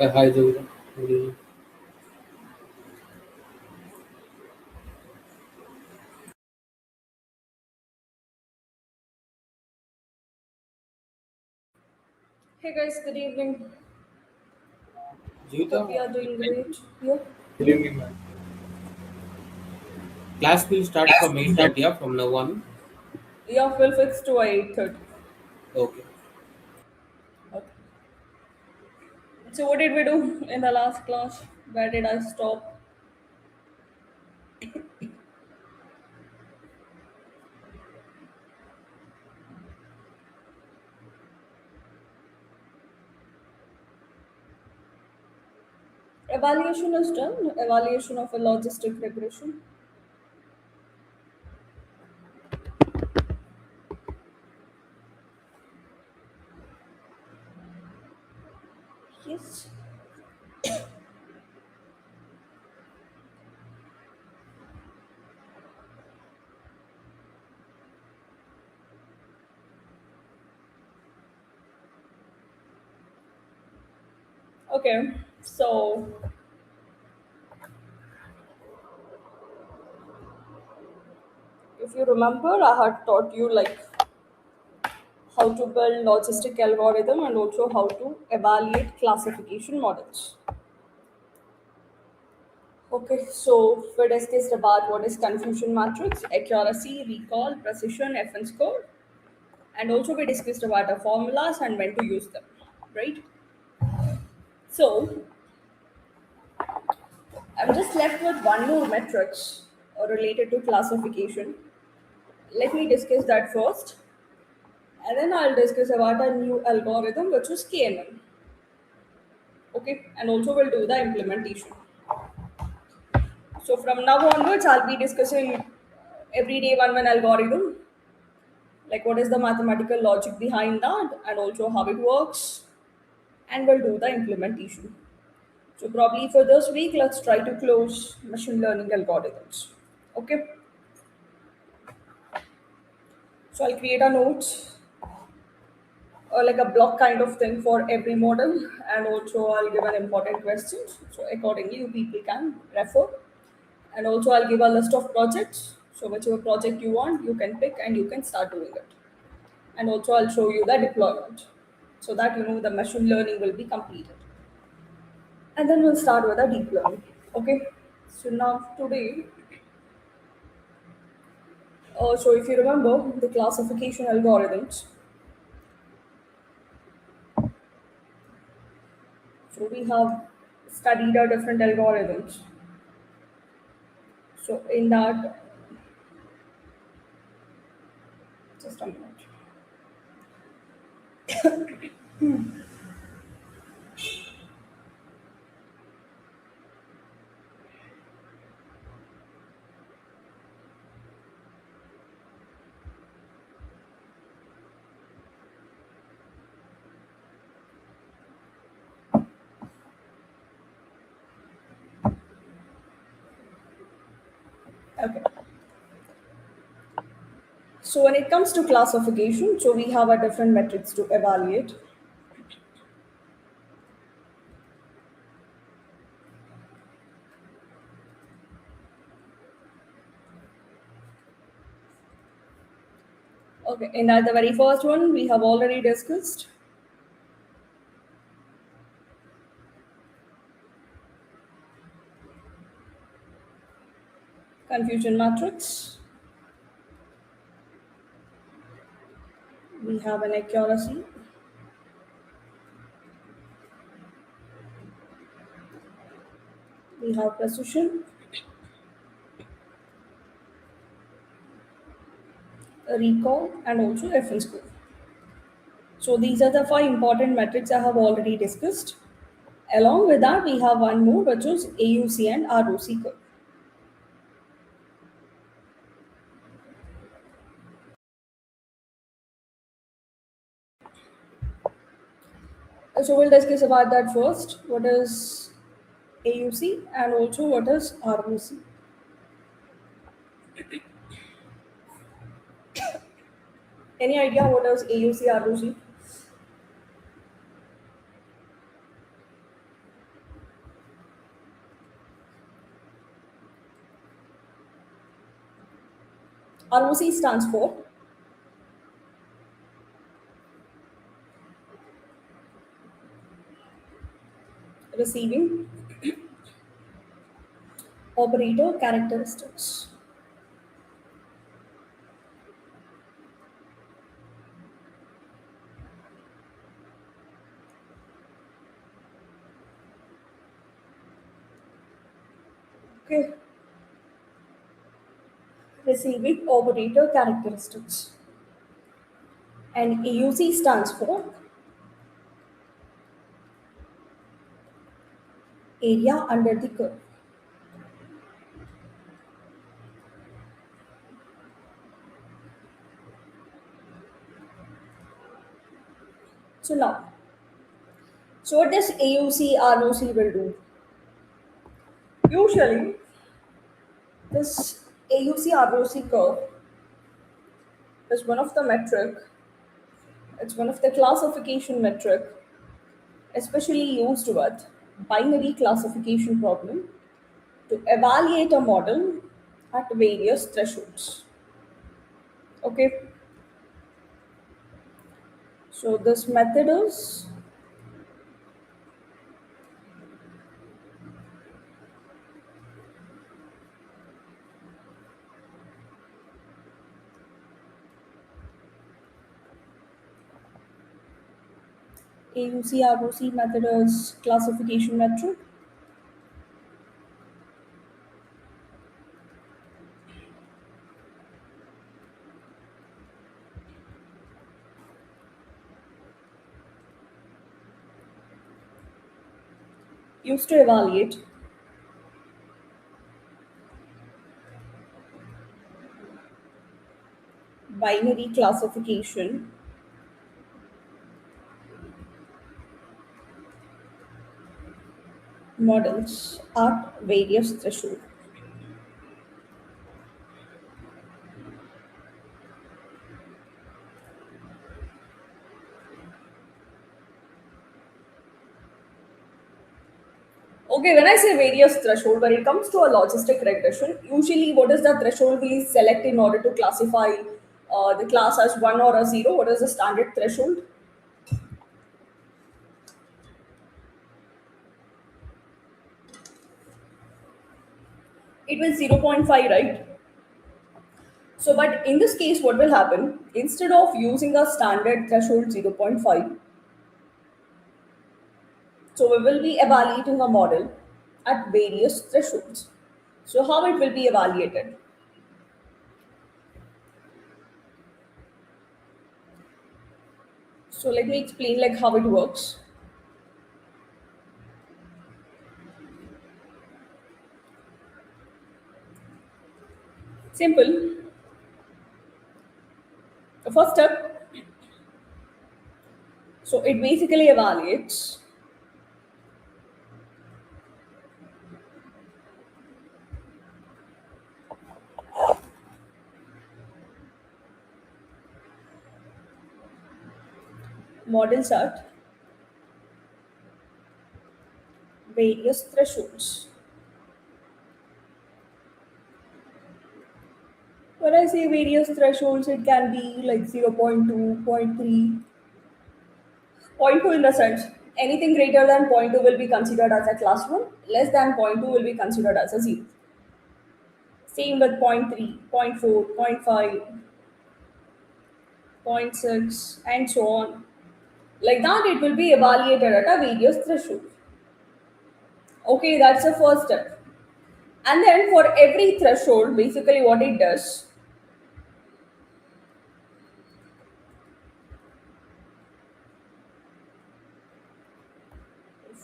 Hi, Jovita. Good evening. Hey guys, good evening. Jovita, Hope you are doing great. Yeah, good evening, ma'am. Class will start from 8:30, yeah, from now on. yeah, full fixed to 8:30. Okay. Okay. So what did we do in the last class? Where did I stop? Evaluation is done. Evaluation of a logistic regression. Yes. Okay. So if you remember, I had taught you like how to build logistic algorithm and also how to evaluate classification models. Okay, so we discussed about what is confusion matrix, accuracy, recall, precision, FN score, and also we discussed about the formulas and when to use them, right? So I'm just left with one more metrics related to classification. Let me discuss that first, and then I'll discuss about a new algorithm which is KNN. Okay, and also we'll do the implementation. So from now onwards, I'll be discussing every day one algorithm, like what is the mathematical logic behind that, and also how it works, and we'll do the implementation. So probably for this week, let's try to close machine learning algorithms. Okay, so I'll create a note or like a block kind of thing for every model, and also I'll give an important questions. So accordingly, you people can refer, and also I'll give a list of projects. So whichever project you want, you can pick and you can start doing it. And also I'll show you the deployment, so that you know the machine learning will be completed. And then we'll start with a deep learning. Okay. So now today, so if you remember the classification algorithms, so we have studied our different algorithms. So in that, just a minute. Okay. So when it comes to classification, so we have a different metrics to evaluate. Okay. In the very first one, we have already discussed confusion matrix. We have an accuracy. We have precision, recall, and also reference score. So these are the five important metrics I have already discussed. Along with that, we have one more, which is AUC and ROC curve. So we'll discuss about that first. What is AUC and also what is ROC? Any idea what is AUC, ROC? ROC stands for receiving operator characteristics. Okay, receiving operator characteristics. And AUC stands for area under the curve. So now, so what does AUC ROC will do? Usually, this AUC ROC curve is one of the metric, it's one of the classification metric, especially used with binary classification problem to evaluate a model at various thresholds. Okay, so this method is AUC ROC method is classification metric. Used to evaluate binary classification models at various thresholds. Okay, when I say various threshold, when it comes to a logistic regression, usually what is the threshold we select in order to classify the class as 1 or a 0? What is the standard threshold? It was 0.5, right? So, but in this case, what will happen? Instead of using a standard threshold 0.5, so we will be evaluating a model at various thresholds. So, how it will be evaluated? So, let me explain like how it works. Simple. The first step, so it basically evaluates models at various thresholds. When I say various thresholds, it can be like 0.2, zero point 0.3, zero point 0.2 in the sense anything greater than zero point 0.2 will be considered as a class 1, less than zero point 0.2 will be considered as a 0. Same with zero point 0.3, zero point 0.4, zero point 0.5, zero point 0.6, and so on. Like that, it will be evaluated at a various threshold. Okay, that's the first step. And then for every threshold, basically what it does,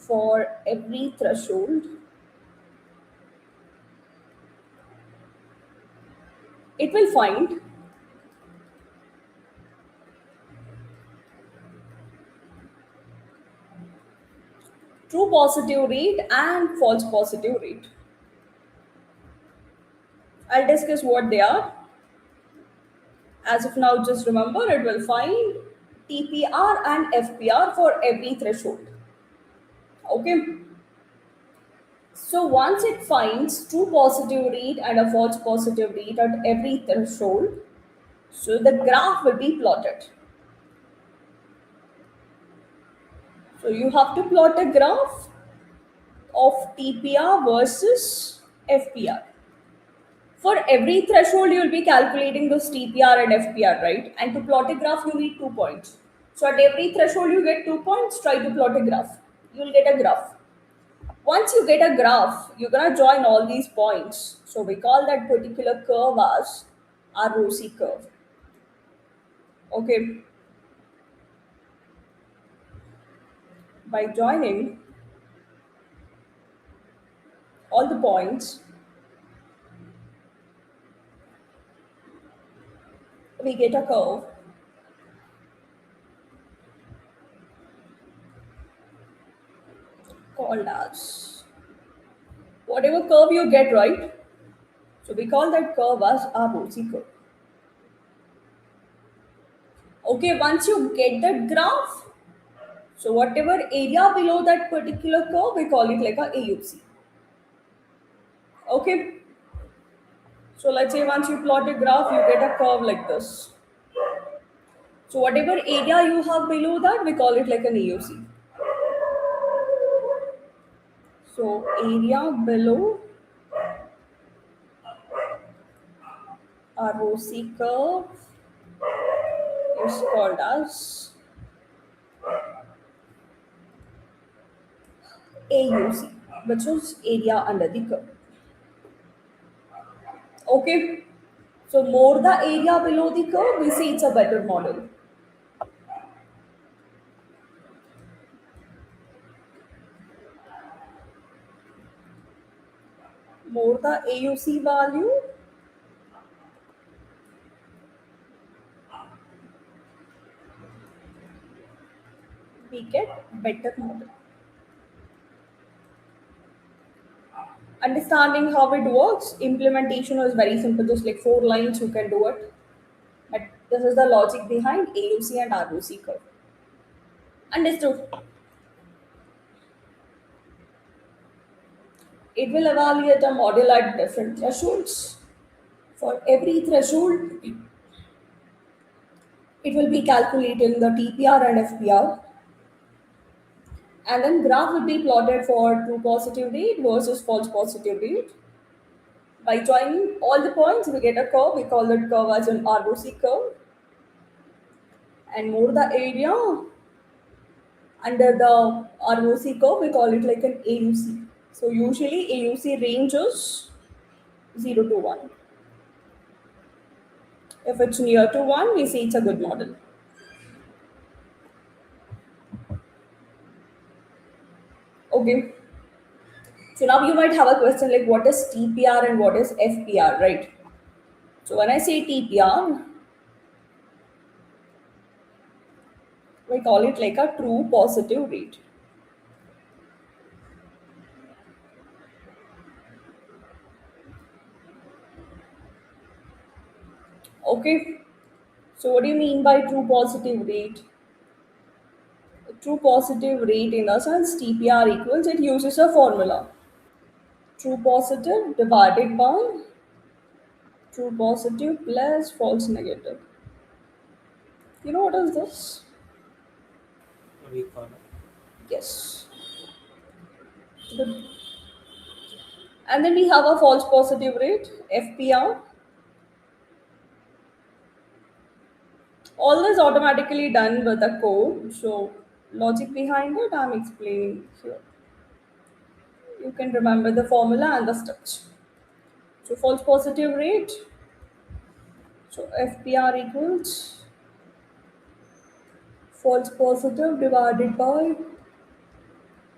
for every threshold, it will find true positive rate and false positive rate. I'll discuss what they are. As of now, just remember it will find TPR and FPR for every threshold. Okay. So once it finds true positive rate and a false positive rate at every threshold, so the graph will be plotted. So you have to plot a graph of TPR versus FPR. For every threshold, you will be calculating this TPR and FPR, right? And to plot a graph, you need 2 points. So at every threshold, you get 2 points. Try to plot a graph. You'll get a graph. Once you get a graph, you're gonna join all these points. So we call that particular curve as ROC curve. Okay, by joining all the points, we get a curve called as whatever curve you get, right? So we call that curve as ROC curve. Okay, once you get that graph, so whatever area below that particular curve, we call it like a AUC. Okay, so let's say once you plot a graph, you get a curve like this. So whatever area you have below that, we call it like an AUC. So area below ROC curve is called as AUC, which is area under the curve. Okay, so more the area below the curve, we say it's a better model. More the AUC value, we get better model. Understanding how it works, implementation is very simple, just like 4 lines you can do it. But this is the logic behind AUC and ROC curve. Understood? It will evaluate a model at different thresholds. For every threshold, it will be calculating the TPR and FPR, and then graph will be plotted for true positive rate versus false positive rate. By joining all the points, we get a curve. We call that curve as an ROC curve. And more the area under the ROC curve, we call it like an AUC. So usually AUC ranges 0 to 1. If it's near to 1, we say it's a good model. Okay. So now you might have a question like what is TPR and what is FPR, right? So when I say TPR, we call it like a true positive rate. Okay. So what do you mean by true positive rate? A true positive rate in the sense TPR equals, it uses a formula. True positive divided by true positive plus false negative. You know what is this? Recall. Yes. Good. And then we have a false positive rate, FPR. All this automatically done with the code. So logic behind it, I'm explaining here. You can remember the formula and the steps. So false positive rate. So FPR equals false positive divided by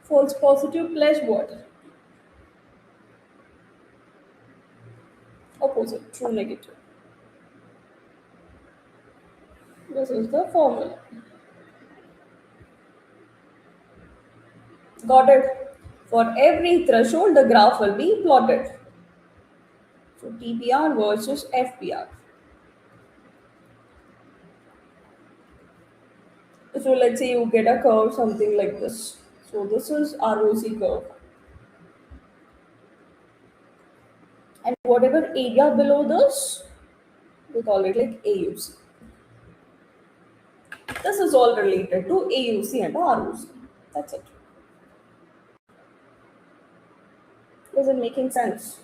false positive plus what? Opposite, true negative. This is the formula. Got it? For every threshold, the graph will be plotted. So TPR versus FPR. So let's say you get a curve something like this. So this is ROC curve. Whatever area below this, we call it like AUC. This is all related to AUC and ROC. That's it. Is it making sense?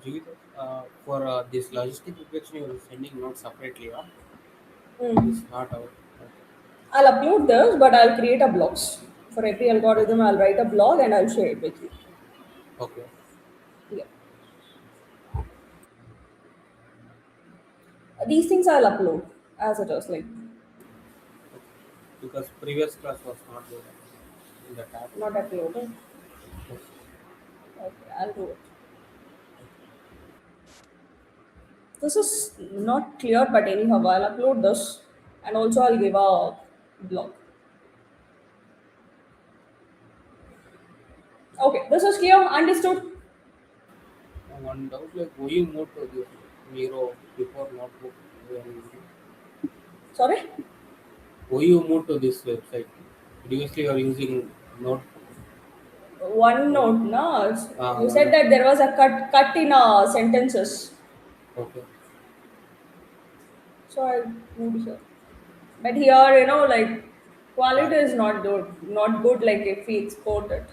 Jeet, for this logistic regression, you are sending notes separately. Mm. It's not out. I'll upload this, but I'll create a blogs. For every algorithm, I'll write a blog and I'll share it with you. Okay. Yeah. These things I'll upload as it is, like Because previous class was not there in the tab. not uploaded. Yes. Okay, I'll do it. This is not clear, but anyhow, I'll upload this and also I'll give a blog. Okay, this is clear, understood. One doubt, like, why you moved to this Miro before notebook? When- Sorry? Why you moved to this website? Previously, you are using Note. One note, na? You One said note. that there was a cut in sentences. Okay. So I moved here. But here, like Yeah. quality is not good like if we export it.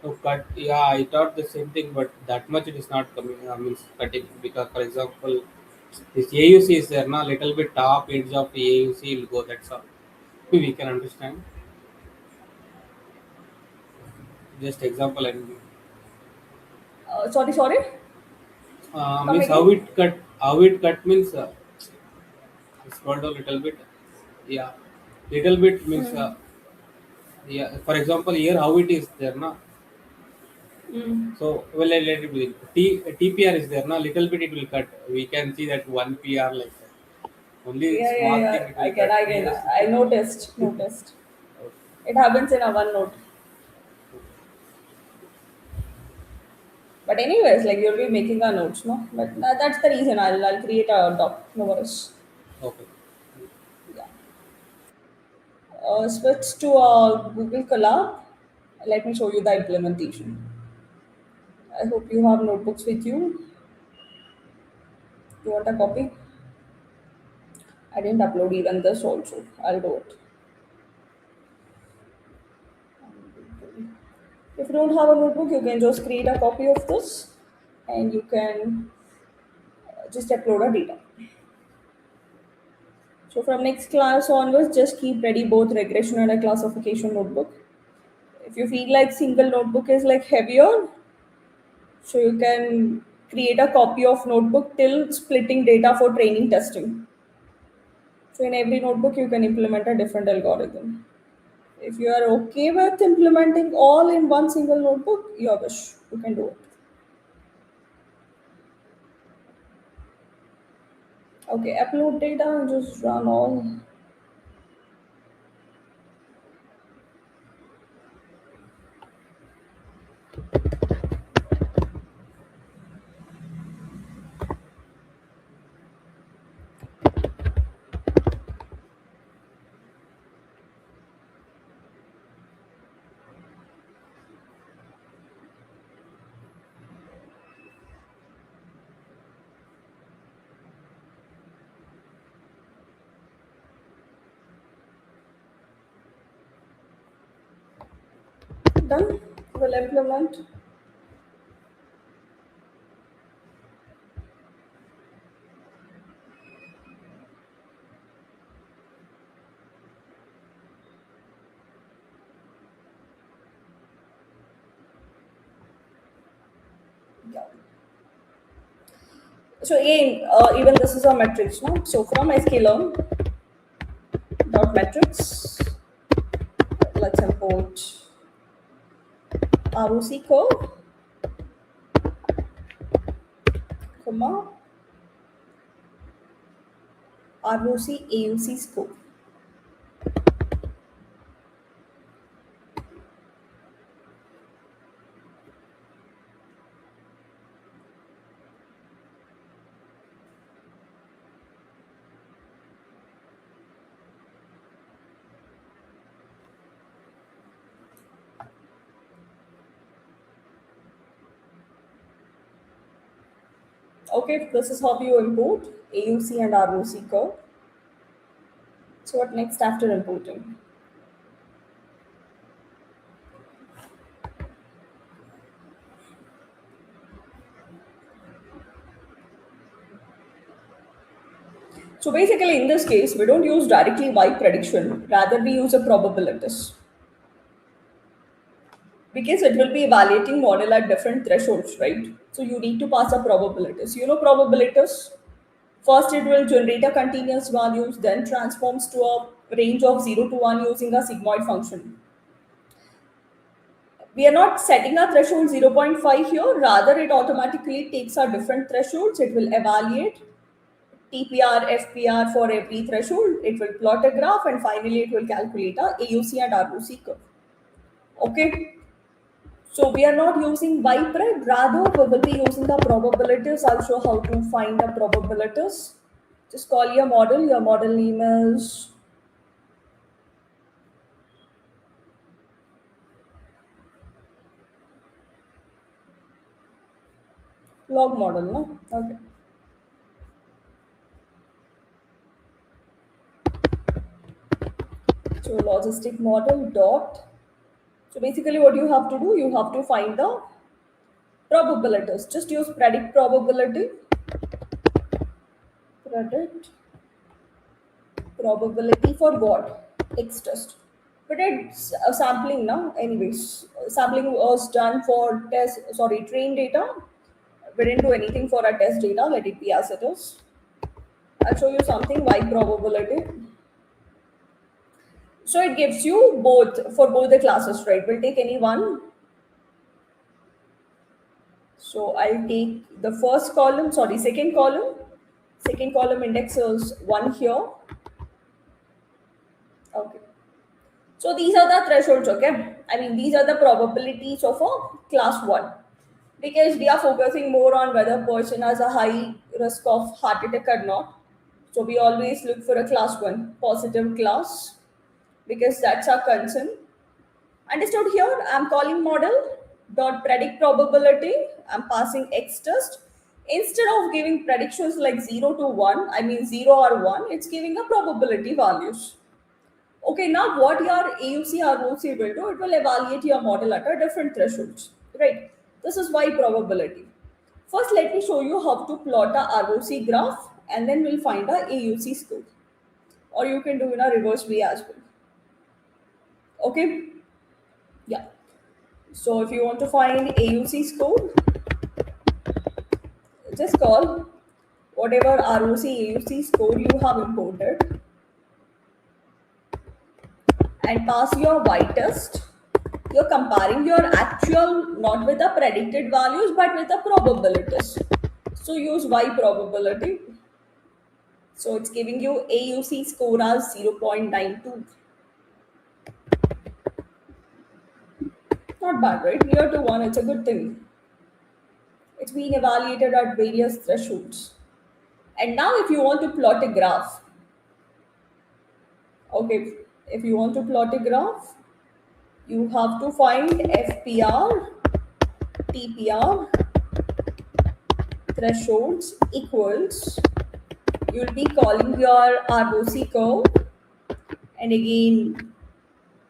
No, cut. Yeah, I thought the same thing, but that much it is not coming. Means cutting because, for example, this AUC is there, na little bit top edge of AUC will go. That's all. We can understand. Just example and Sorry. Come means again. how it cut means scroll down a little bit. Yeah, little bit means Mm. yeah. For example, here how it is there, na. Mm. So well, let it be. TPR is there, na. Little bit it will cut. We can see that one PR like that. Only Yeah. small thing Yeah. it I will can. cut. I can. Yes. I noticed. Okay. It happens in a one note. But anyways, like you'll be making a notes, no? But that's the reason I'll create a doc. No worries. Okay. Yeah. Switch to Google Colab. Let me show you the implementation. I hope you have notebooks with you. You want a copy? I didn't upload even this also. I'll do it. If you don't have a notebook, you can just create a copy of this and you can just upload a data. So from next class onwards, just keep ready both regression and a classification notebook. If you feel like single notebook is like heavier, so you can create a copy of notebook till splitting data for training testing. So in every notebook, you can implement a different algorithm. If you are okay with implementing all in one single notebook, your wish. You can do it. Okay, upload data and just run all. Done. We'll implement. Yeah. So again, even this is a matrix, no? So from sklearn dot metrics. Let's import ROC curve, comma, ROC AUC score. Okay, this is how you import AUC and ROC curve. So what next after importing? So basically in this case, we don't use directly Y prediction, rather we use a probabilities. Because it will be evaluating model at different thresholds, right? So you need to pass a probabilities. You know probabilities? First, it will generate a continuous values, then transforms to a range of 0 to 1 using a sigmoid function. We are not setting a threshold 0.5 here, rather it automatically takes our different thresholds. It will evaluate TPR, FPR for every threshold. It will plot a graph and finally it will calculate a AUC and ROC curve. Okay. So we are not using YPRED, rather we will be using the probabilities. I'll show how to find the probabilities. Just call your model name is log model, no? Okay. So logistic model dot. So basically what you have to do, you have to find the probabilities. Just use predict probability. Predict probability for what? X test. But it's a sampling now. Anyways, sampling was done for train data. We didn't do anything for our test data. Let it be as it is. I'll show you something Y probability. So it gives you both for both the classes, right? We'll take any one. So I'll take the second column. Second column index is 1 here. Okay. So these are the thresholds, okay? I mean, these are the probabilities of a class 1. Because we are focusing more on whether person has a high risk of heart attack or not. So we always look for a class 1, positive class, because that's our concern. Understood here? I'm calling model dot predict probability. I'm passing X test. Instead of giving predictions like 0 to 1, I mean 0 or 1, it's giving a probability values. Okay, now what your AUC or ROC will do, it will evaluate your model at a different thresholds, right? This is Y probability. First, let me show you how to plot a ROC graph and then we'll find a AUC score. Or you can do in a reverse way as well. Okay, yeah. So if you want to find AUC score, just call whatever ROC AUC score you have imported and pass your Y test. You're comparing your actual not with the predicted values but with the probabilities. So use Y probability. So it's giving you AUC score as 0.92. Not bad, right? Near to 1, it's a good thing. It's being evaluated at various thresholds. And now if you want to plot a graph, okay, if you want to plot a graph, you have to find FPR, TPR, thresholds equals, you'll be calling your ROC curve, and again,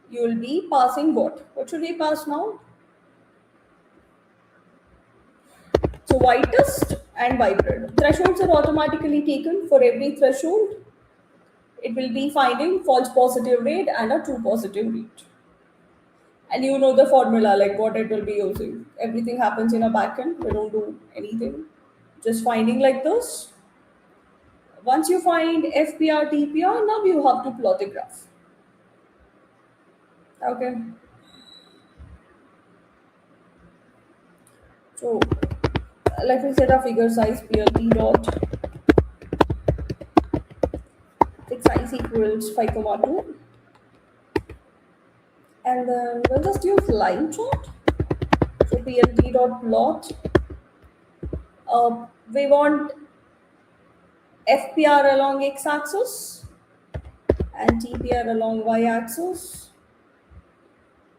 you'll be passing what? What should we pass now? So Y test and YPRED. Thresholds are automatically taken for every threshold. It will be finding false positive rate and a true positive rate. And you know the formula, like what it will be using. Everything happens in a backend. We don't do anything. Just finding like this. Once you find FPR, TPR, now you have to plot a graph. Okay. So let me set a figure size PLT dot fix size equals 5,2, and then we'll just use line chart. So PLT dot plot. We want FPR along x-axis and TPR along y-axis.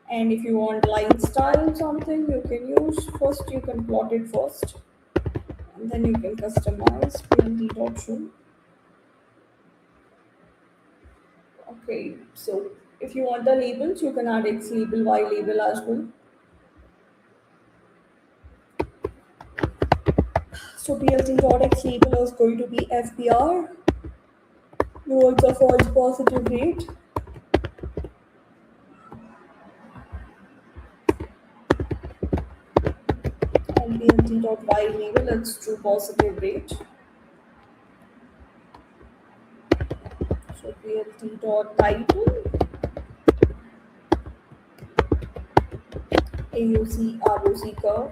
And if you want line style something, you can use first. You can plot it first, and then you can customize PLT dot show. Okay, so if you want the labels, you can add X label, Y label as well. So PLT dot X label is going to be FPR, rewards a false positive rate, and PLT dot Y label it's true positive rate. So PLT dot title, AUC ROC curve.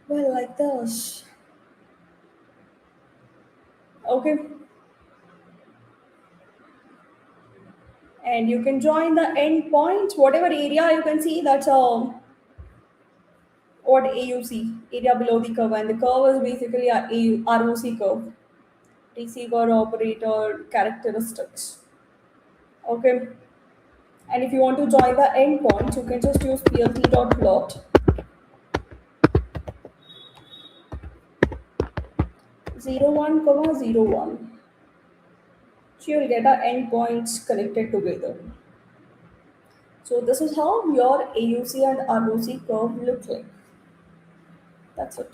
Well, like this. Okay, and you can join the endpoints, whatever area you can see. That's a what AUC area below the curve, and the curve is basically a ROC curve, receiver operator characteristics. Okay, and if you want to join the endpoints, you can just use plt.plot 01 comma 01. So you'll get our endpoints connected together. So this is how your AUC and ROC curve looks like. That's it.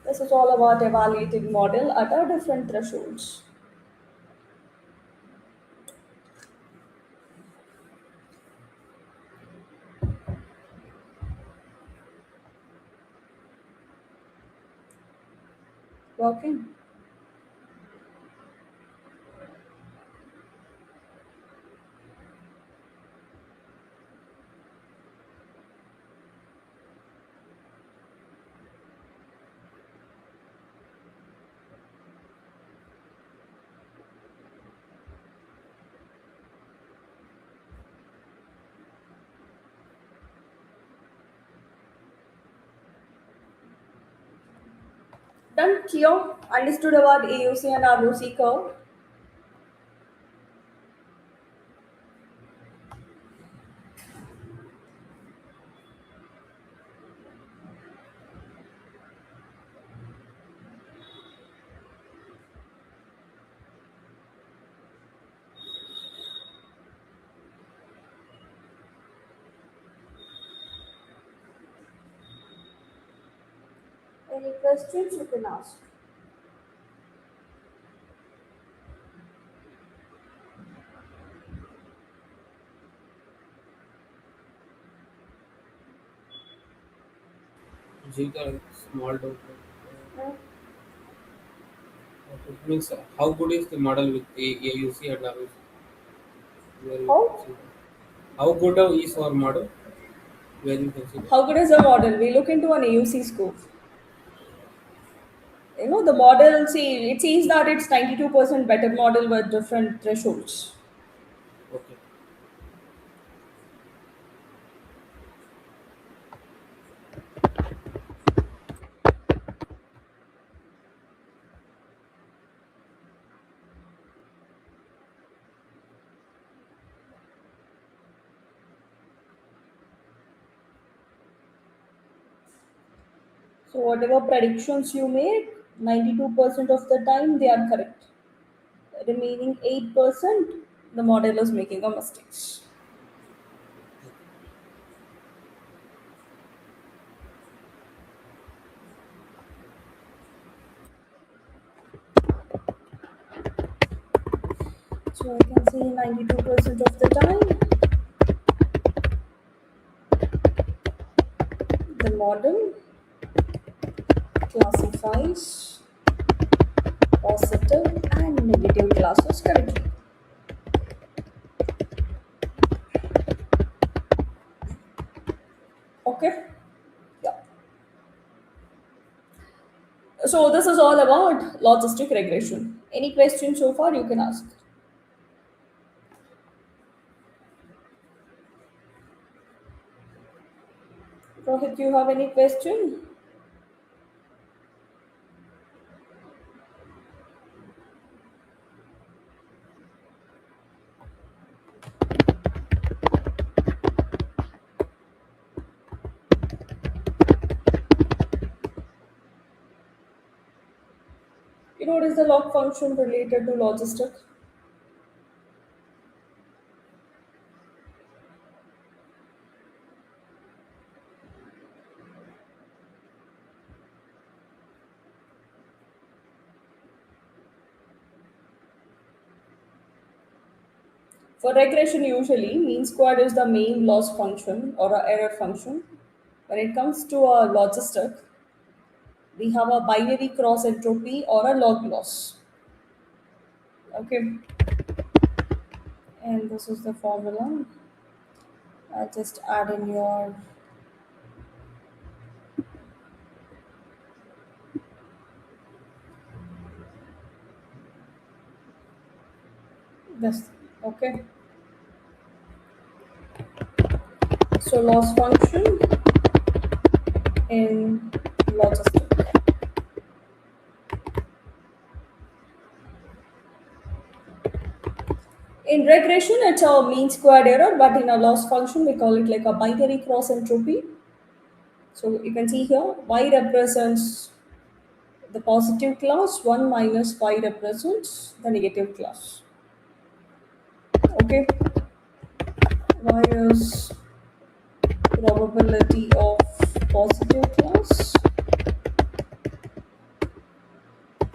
This is all about evaluating model at our different thresholds. Working. Done, clear? Understood about AUC and ROC curve? Any questions you can ask. Jigger small doubt. Hmm? It means how good is the model with AUC and ROC? Where you can How? see that. How good is our model? Where you can see that. How good is the model? We look into an AUC scope. The model, see, it says that it's 92% better model with different thresholds. Okay. So whatever predictions you make, 92% of the time they are correct. Remaining 8%, the model is making a mistakes. So I can say 92% of the time, the model classifies positive and negative classes correctly. Okay? Yeah. So this is all about logistic regression. Any questions so far you can ask. Rohit, do you have any question? You know what is the log function related to logistic? For regression, usually mean squared is the main loss function or a error function. When it comes to a logistic, we have a binary cross entropy or a log loss. Okay, and this is the formula. I'll just add in your this. Okay, so loss function in logistic. In regression, it's a mean squared error, but in a loss function, we call it like a binary cross entropy. So you can see here, y represents the positive class, 1 minus y represents the negative class. Okay, y is probability of positive class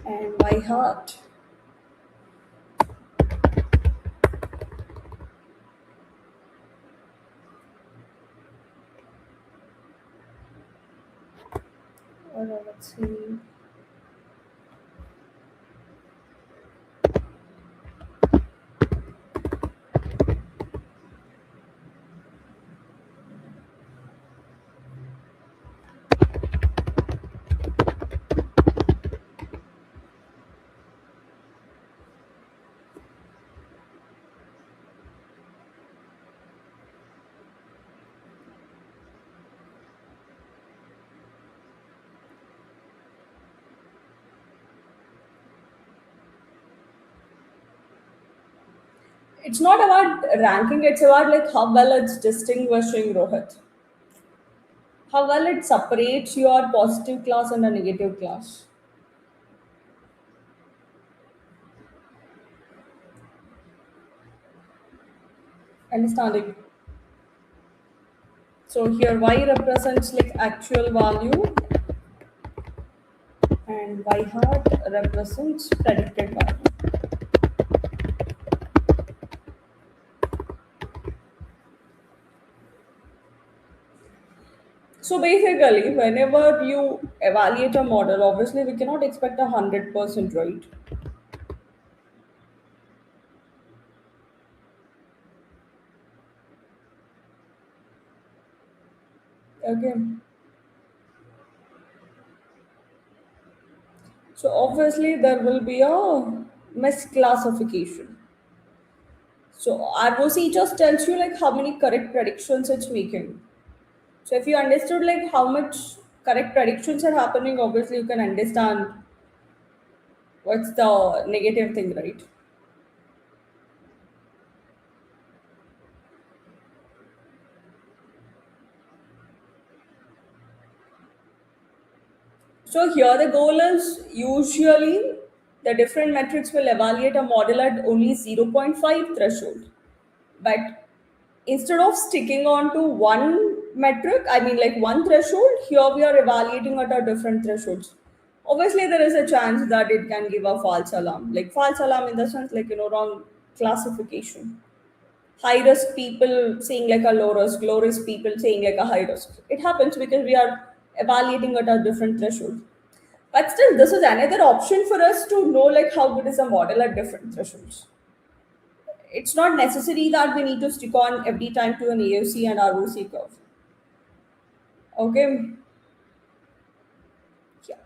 and y hat let's see. It's not about ranking, it's about like how well it's distinguishing, Rohit. How well it separates your positive class and a negative class. Understanding? So here y represents like actual value and y hat represents predicted value. So basically, whenever you evaluate a model, obviously we cannot expect 100% right. Okay. So obviously there will be a misclassification. So ROC just tells you like how many correct predictions it's making. So if you understood like how much correct predictions are happening, obviously you can understand what's the negative thing, right? So here the goal is usually the different metrics will evaluate a model at only zero point 0.5 threshold. But instead of sticking on to one metric, I mean like one threshold, here we are evaluating at a different thresholds. Obviously, there is a chance that it can give a false alarm. Like false alarm in the sense like wrong classification. High risk people saying like a low risk people saying like a high risk. It happens because we are evaluating at a different threshold. But still, this is another option for us to know like how good is a model at different thresholds. It's not necessary that we need to stick on every time to an AOC and ROC curve. Okay. Yeah.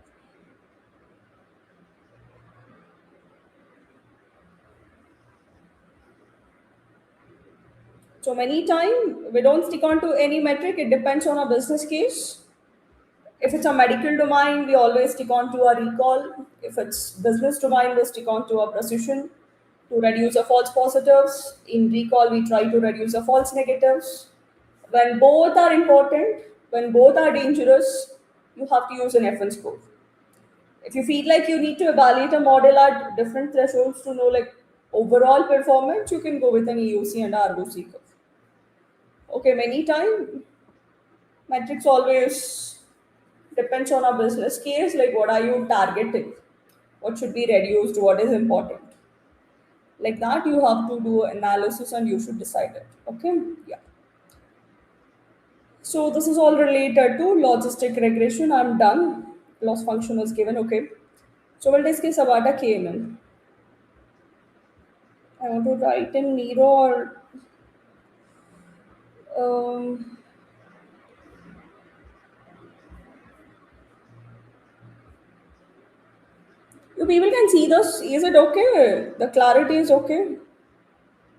So many time we don't stick on to any metric. It depends on our business case. If it's a medical domain, we always stick on to a recall. If it's business domain, we stick on to a precision to reduce the false positives. In recall, we try to reduce the false negatives. When both are important, when both are dangerous, you have to use an FN score. If you feel like you need to evaluate a model at different thresholds to know like overall performance, you can go with an EOC and ROC curve. Okay, many time metrics always depends on our business case, like what are you targeting, what should be reduced, what is important. Like that, you have to do analysis and you should decide it. Okay, yeah. So this is all related to logistic regression. I'm done. Loss function was given. Okay. So we'll discuss about a KNN. I want to write in Miro or um, you people can see this. Is it okay? The clarity is okay.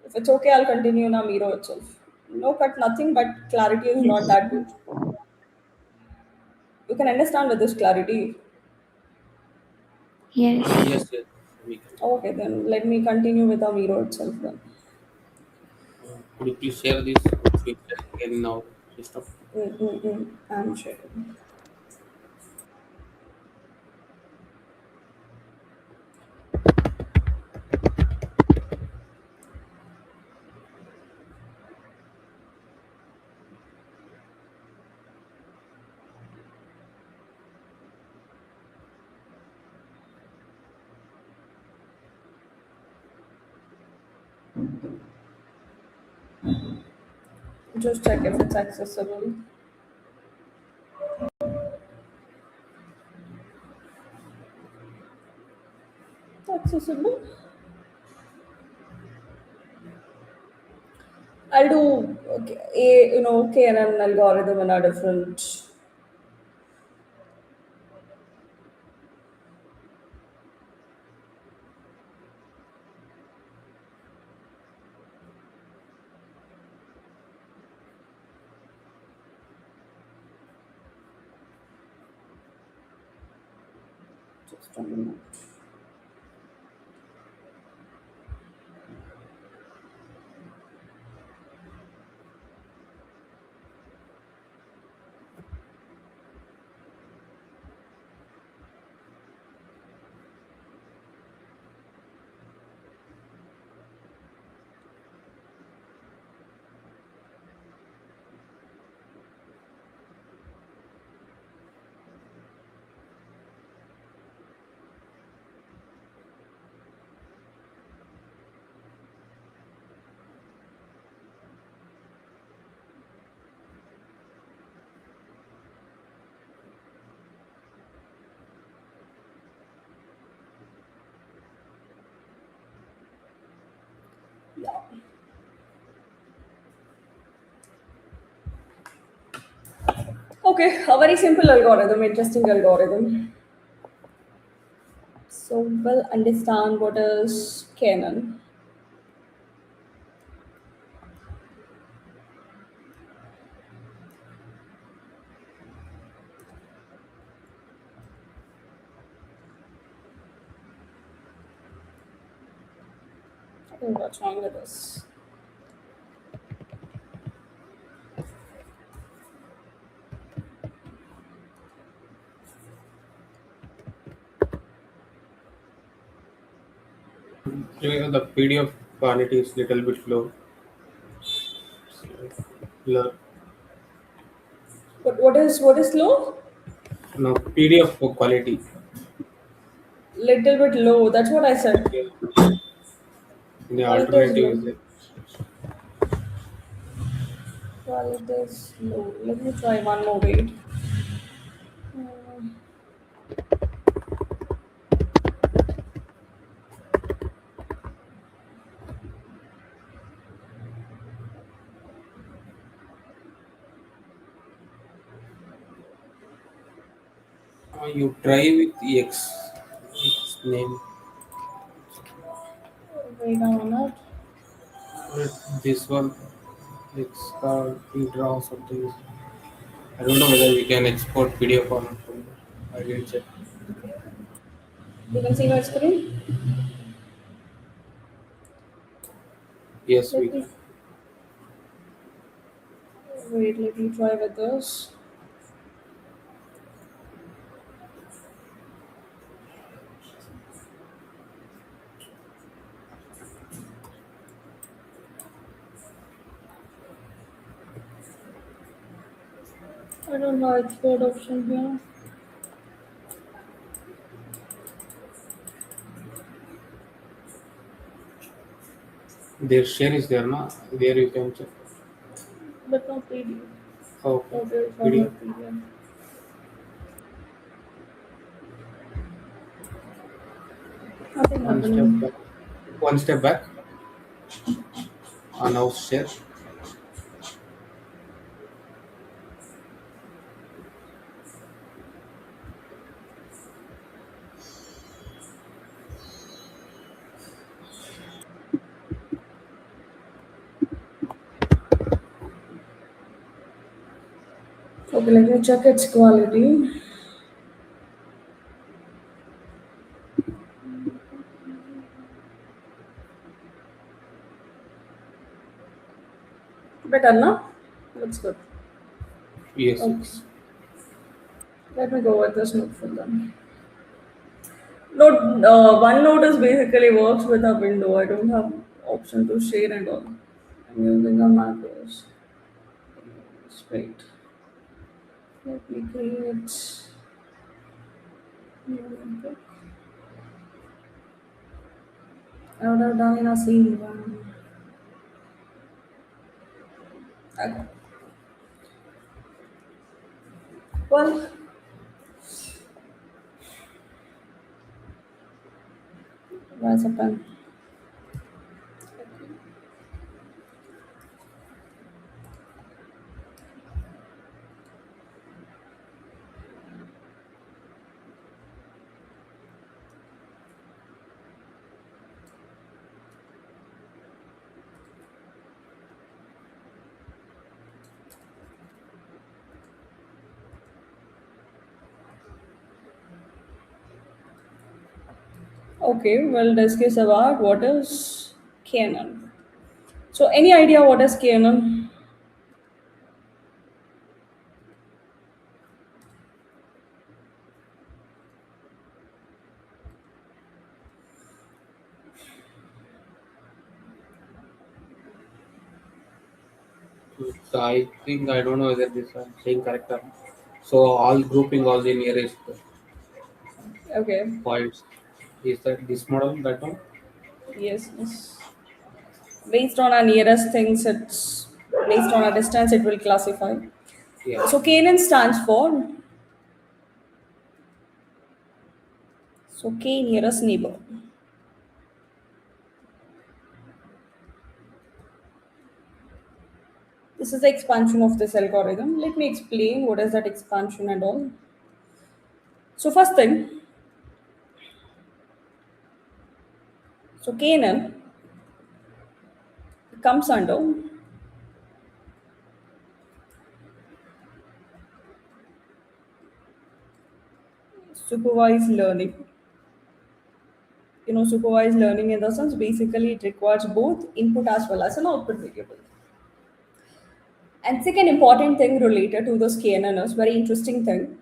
If it's okay, I'll continue in a Miro itself. No cut, nothing, but clarity is not Yes. that good. You can understand with this clarity. Yes. Yes, yes, we can. Okay, then let me continue with the Miro itself then. Could you please share this feature again in our system? I'm sharing. Just check if it's accessible. Accessible. I'll do okay, KNN algorithm in a different. Just a minute. Yeah. Okay, a very simple algorithm, interesting algorithm. So we'll understand what is Canon. Oh, what's wrong with this? The PDF quality is little bit low. Blur. What is low? No, PDF quality. Little bit low. That's what I said. Yeah. The Quality is alternative low. is like Quality is low. Let me try one more. Wait. Hmm. You try with X name. Wait a minute. This one, it's called Intra or something. I don't know whether we can export PDF or not from there. I didn't check. You can see my screen. Yes, we Let can. me wait. Let me try with this. I don't know. It's third option here. Their share is there, na? There you can check. But not PDF. Okay. Okay, PDF. format PDF. Nothing One step happening. back. One step back. Now share. Okay, let me check its quality. Better now? Looks good. Yes, Okay. yes. Let me go with this notebook then. Note, OneNote is basically works with a window. I don't have option to share and all. I'm using a Mac OS. Straight. Let me create new notebook. I would have done in a same one. Okay. Well, where's a pen? Okay, we'll discuss about what is Canon. So, any idea what is Canon? So I think I don't know whether this I'm saying correct or not. So all grouping all the nearest Okay, points. Is that this model that one? yes, yes. Based on our nearest things, it's based on our distance, it will classify. Yeah. So, Canon stands for K nearest neighbor. This is the expansion of this algorithm. Let me explain what is that expansion and all. So, first thing, so KNN comes under supervised learning. Supervised learning in the sense basically it requires both input as well as an output variable. And second important thing related to this KNN is very interesting thing.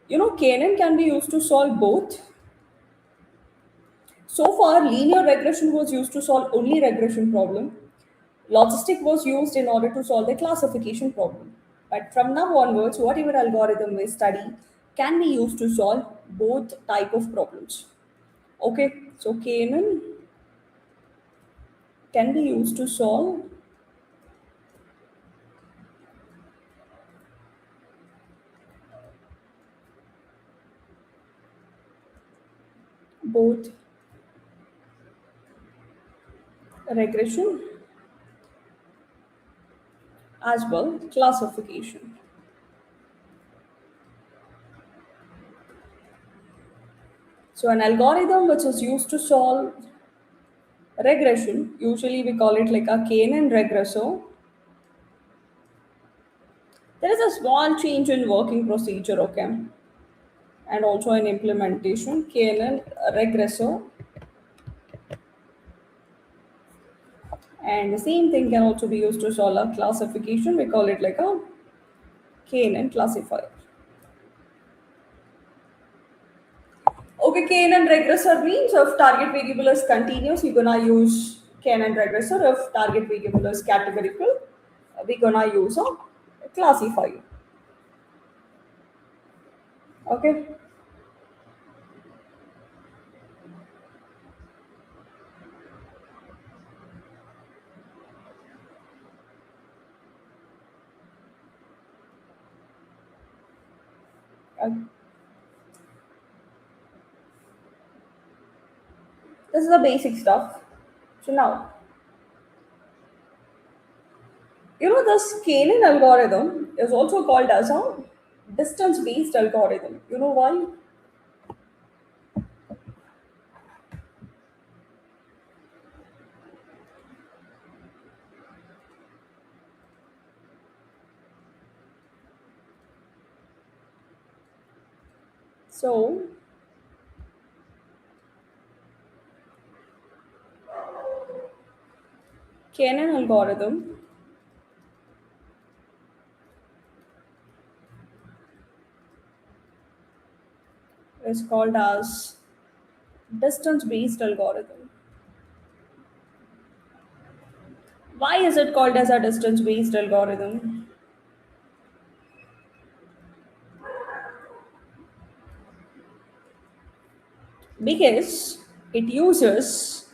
KNN can be used to solve both. So far, linear regression was used to solve only regression problem. Logistic was used in order to solve the classification problem. But from now onwards, whatever algorithm we study can be used to solve both type of problems. Okay, so KNN can be used to solve both regression as well classification. So an algorithm which is used to solve regression, usually we call it like a K-NN regressor. There is a small change in working procedure, okay, and also in implementation. K-NN regressor, and the same thing can also be used to solve a classification. We call it like a K-NN classifier. Okay, K-NN regressor means if target variable is continuous, you're gonna use K-NN regressor. If target variable is categorical, we're gonna use a classifier. Okay. Uh, this is the basic stuff. So now, this K-NN algorithm is also called as a distance-based algorithm. You know why? So, K-NN algorithm is called as distance-based algorithm. Why is it called as a distance-based algorithm? Because it uses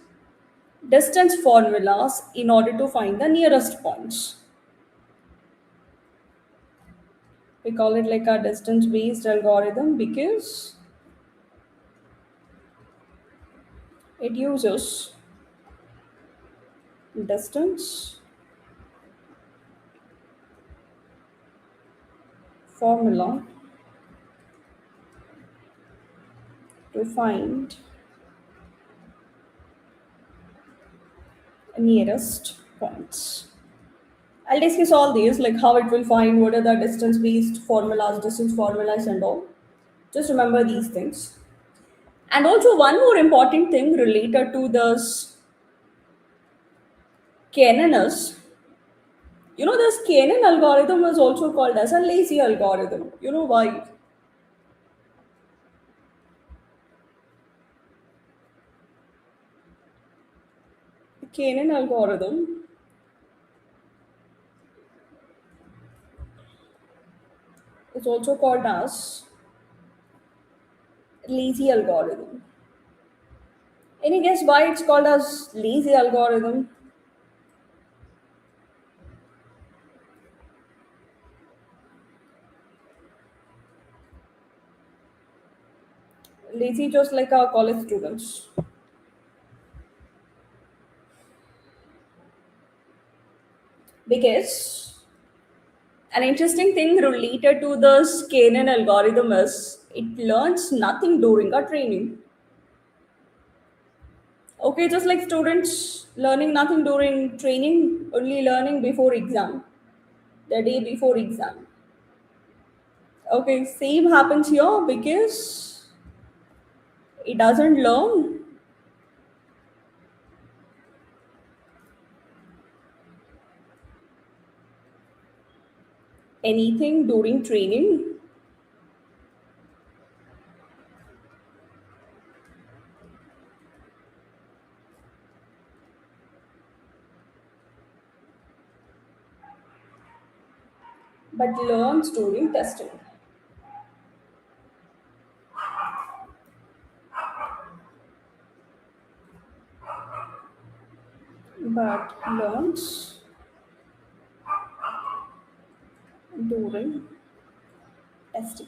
distance formulas in order to find the nearest points. We call it like a distance based algorithm because it uses distance formula to find nearest points. I'll discuss all these, like how it will find what are the distance based formulas, distance formulas, and all. Just remember these things. And also, one more important thing related to this K-NN is, this K-NN algorithm is also called as a lazy algorithm. You know why? The K-NN algorithm is also called as lazy algorithm. Any guess why it's called as lazy algorithm? Lazy just like our college students. Because an interesting thing related to the K-NN algorithm is it learns nothing during a training. Okay, just like students learning nothing during training, only learning before exam, the day before exam. Okay, same happens here because it doesn't learn anything during training, but learns during testing. But learns during testing.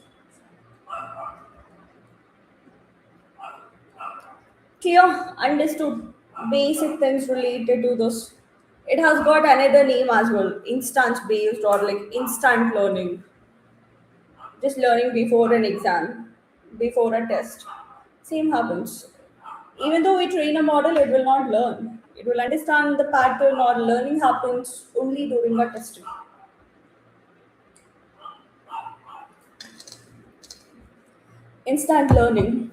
Clear, understood. Basic things related to this. It has got another name as well, instance based or like instant learning. Just learning before an exam, before a test. Same happens. Even though we train a model, it will not learn. It will understand the pattern, or learning happens only during the testing. Instant learning.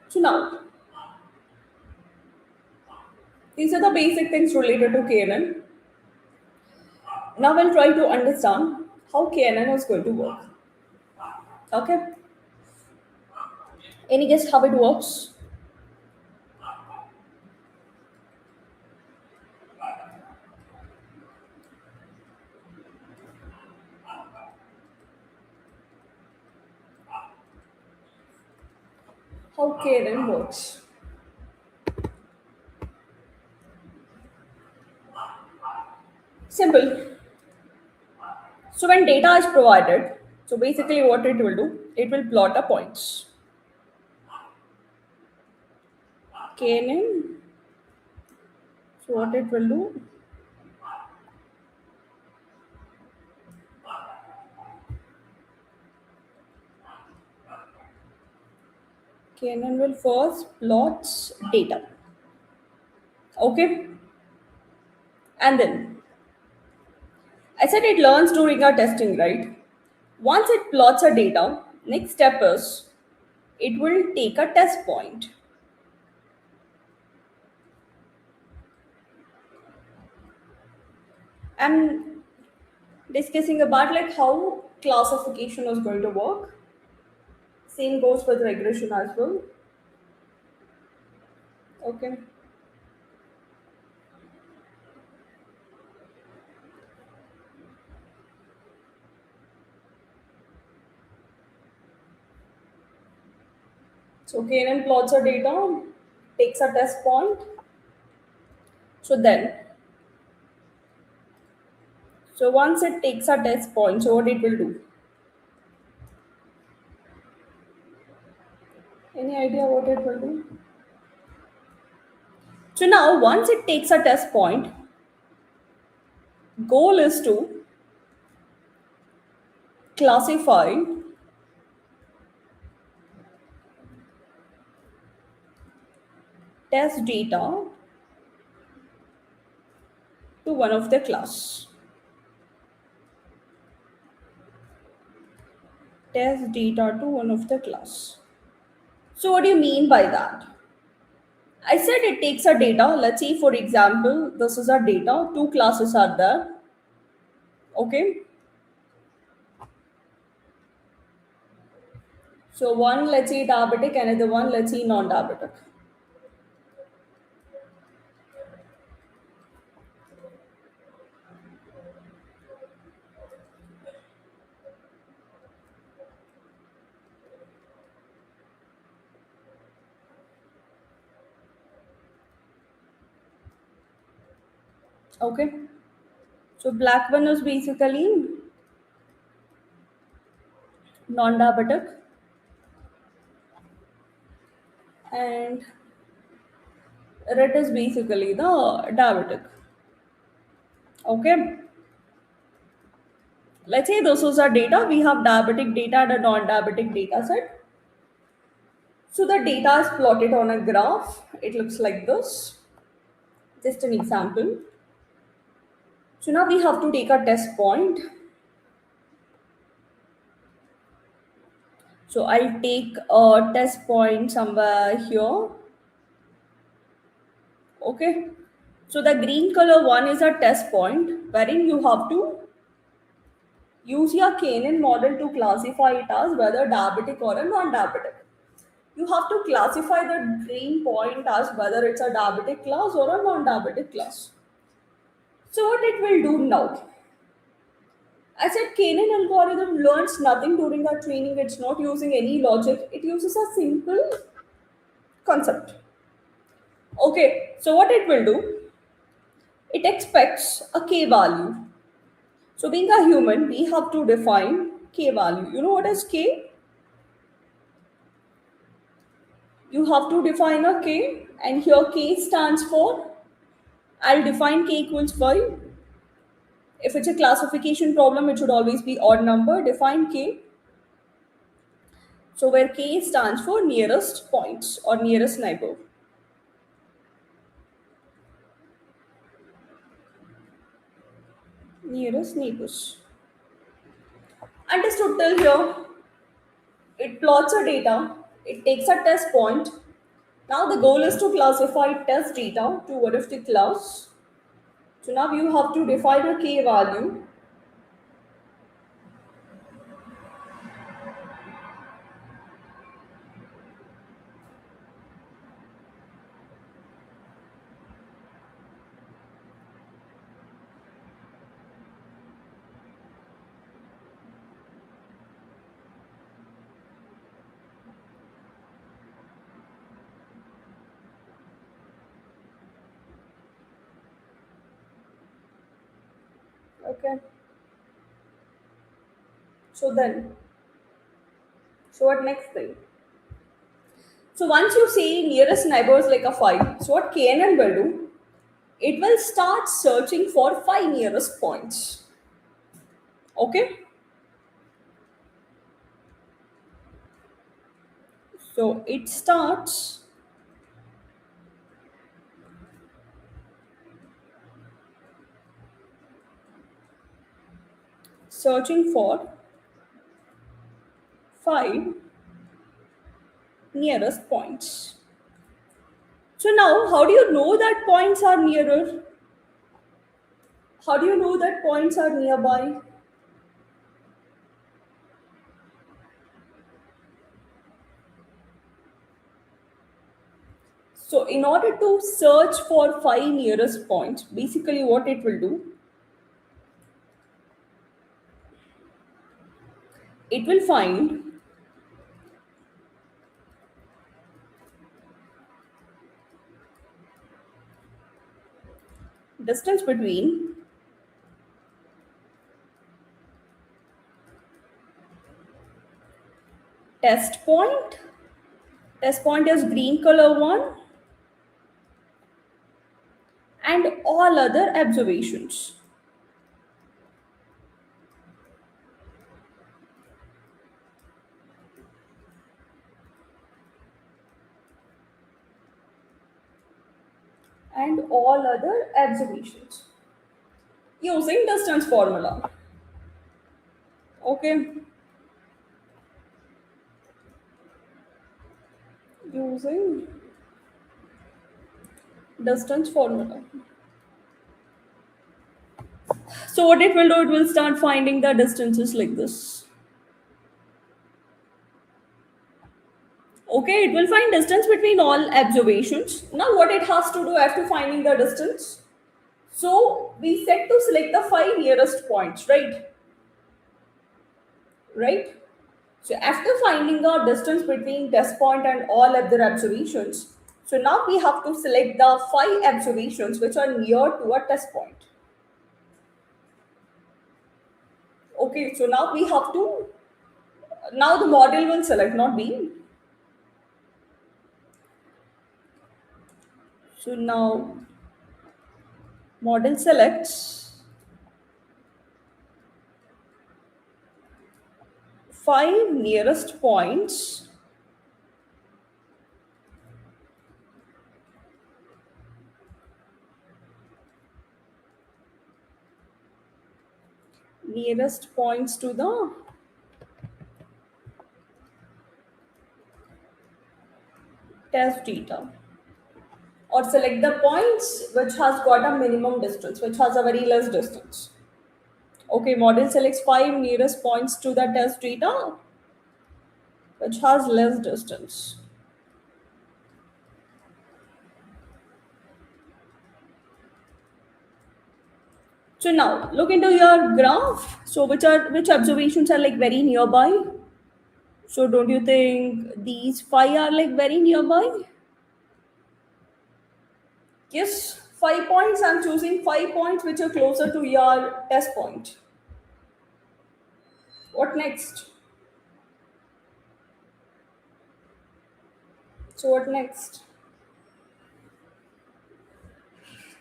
So now, these are the basic things related to KNN. Now we'll try to understand how KNN is going to work. Okay? Any guess how it works? How KNN works? Simple. So when data is provided, so basically what it will do, it will plot a points. KNN. So what it will do, KNN will first plots data. Okay? And then I said it learns during our testing, right? Once it plots a data, next step is it will take a test point. I'm discussing about like how classification is going to work. Same goes with regression as well. Okay. So KNN plots a data, takes a test point. So then, so once it takes a test point, so what it will do? Any idea what it will do? So now once it takes a test point, goal is to classify test data to one of the class. Test data to one of the class. So what do you mean by that? I said it takes a data. Let's say, for example, this is our data. Two classes are there. Okay. So one, let's say diabetic, another one, let's say non-diabetic. Okay. So black one is basically non-diabetic, and red is basically the diabetic. Okay. Let's say this is our data. We have diabetic data and a non-diabetic data set. So the data is plotted on a graph. It looks like this. Just an example. So now we have to take a test point. So I'll take a test point somewhere here. Okay. So the green color one is a test point wherein you have to use your KNN model to classify it as whether diabetic or a non-diabetic. You have to classify the green point as whether it's a diabetic class or a non-diabetic class. So what it will do now? I said KNN algorithm learns nothing during our training. It's not using any logic. It uses a simple concept. Okay, so what it will do? It expects a k value. So being a human, we have to define k value. You know what is k? You have to define a k, and here k stands for, I'll define k equals 5. If it's a classification problem, it should always be odd number. Define k. So where K stands for nearest points or nearest neighbor. Nearest neighbors. Understood till here. It plots a data. It takes a test point. Now the goal is to classify test data to what is the class. So now you have to define a K value. Okay. So then, so what next thing? So once you say nearest neighbors like a 5, so what KNN will do? It will start searching for 5 nearest points. Okay? So it starts searching for 5 nearest points. So now, how do you know that points are nearer? How do you know that points are nearby? So in order to search for 5 nearest points, basically what it will do, it will find distance between test point, test point is green color one, and all other observations. And all other observations using distance formula. Okay, using distance formula. So what it will do, it will start finding the distances like this. Okay, it will find distance between all observations. Now what it has to do after finding the distance? So we set to select the 5 nearest points, right? Right? So after finding the distance between test point and all other observations, so now we have to select the 5 observations which are near to a test point. Okay, so now we have to, now the model will select, not me. So now model selects 5 nearest points nearest points to the test data, or select the points which has got a minimum distance, which has a very less distance. Okay, model selects 5 nearest points to the test data which has less distance. So now look into your graph. So which observations are like very nearby? So don't you think these 5 are like very nearby? Yes, 5 points. I'm choosing 5 points which are closer to your test point. What next? So what next?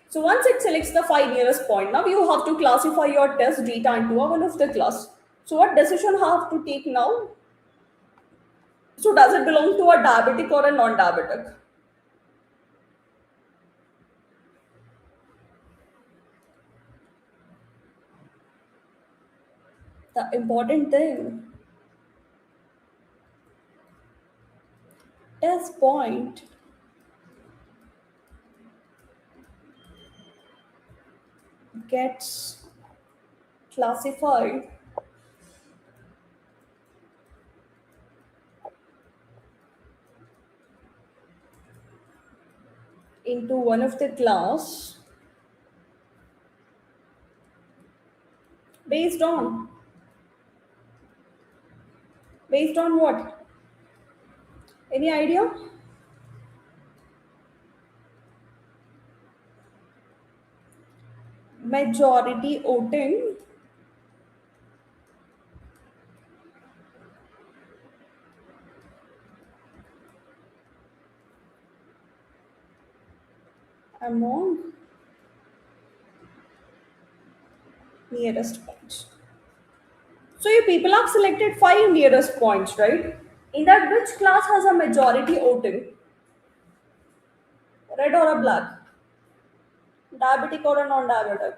So once it selects the 5 nearest point, now you have to classify your test data into a one of the class. So what decision have to take now? So does it belong to a diabetic or a non-diabetic? The important thing, test point gets classified into one of the class based on based on what? Any idea? Majority voting among nearest points. So you people have selected five nearest points, right? In that, which class has a majority voting? Red or a black? Diabetic or a non-diabetic?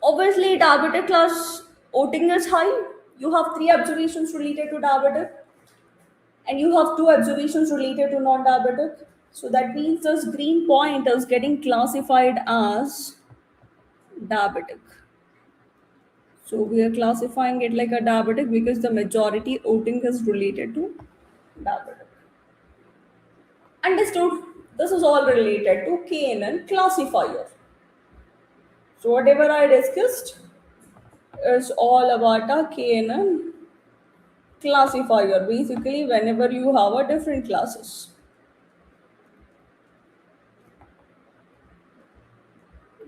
Obviously, diabetic class voting is high. You have three observations related to diabetic, and you have two observations related to non-diabetic. So that means this green point is getting classified as diabetic. So we are classifying it like a diabetic because the majority voting is related to diabetic. Understood? This is all related to KNN classifier. So whatever I discussed is all about a KNN classifier. Basically, whenever you have a different classes.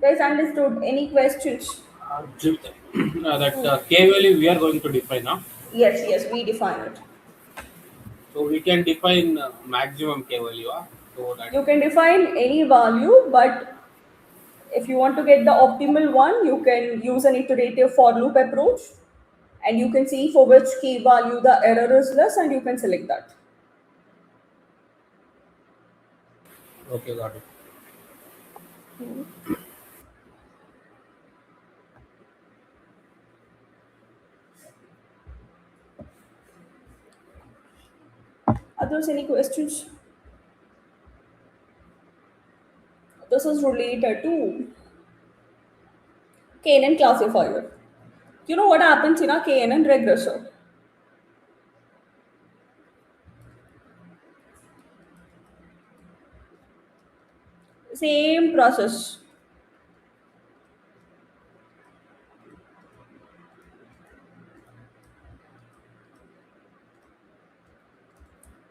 Guys, understood? Any questions? That K value we are going to define now. Yes, yes, we define it. So we can define maximum K value. So that You can define any value, but if you want to get the optimal one, you can use an iterative for loop approach, and you can see for which key value the error is less, and you can select that. okay, got it. Others, any questions? This is related to KNN classifier. You know what happens in a KNN regressor? Same process.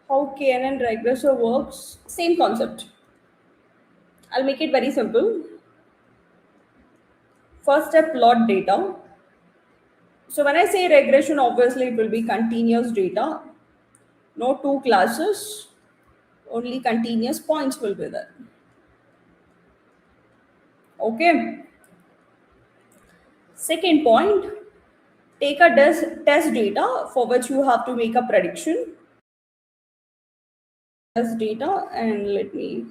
How KNN regressor works? Same concept. I'll make it very simple. First step, plot data. So when I say regression, obviously it will be continuous data. No two classes, only continuous points will be there. Okay. Second point, take a test data for which you have to make a prediction. Test data, and let me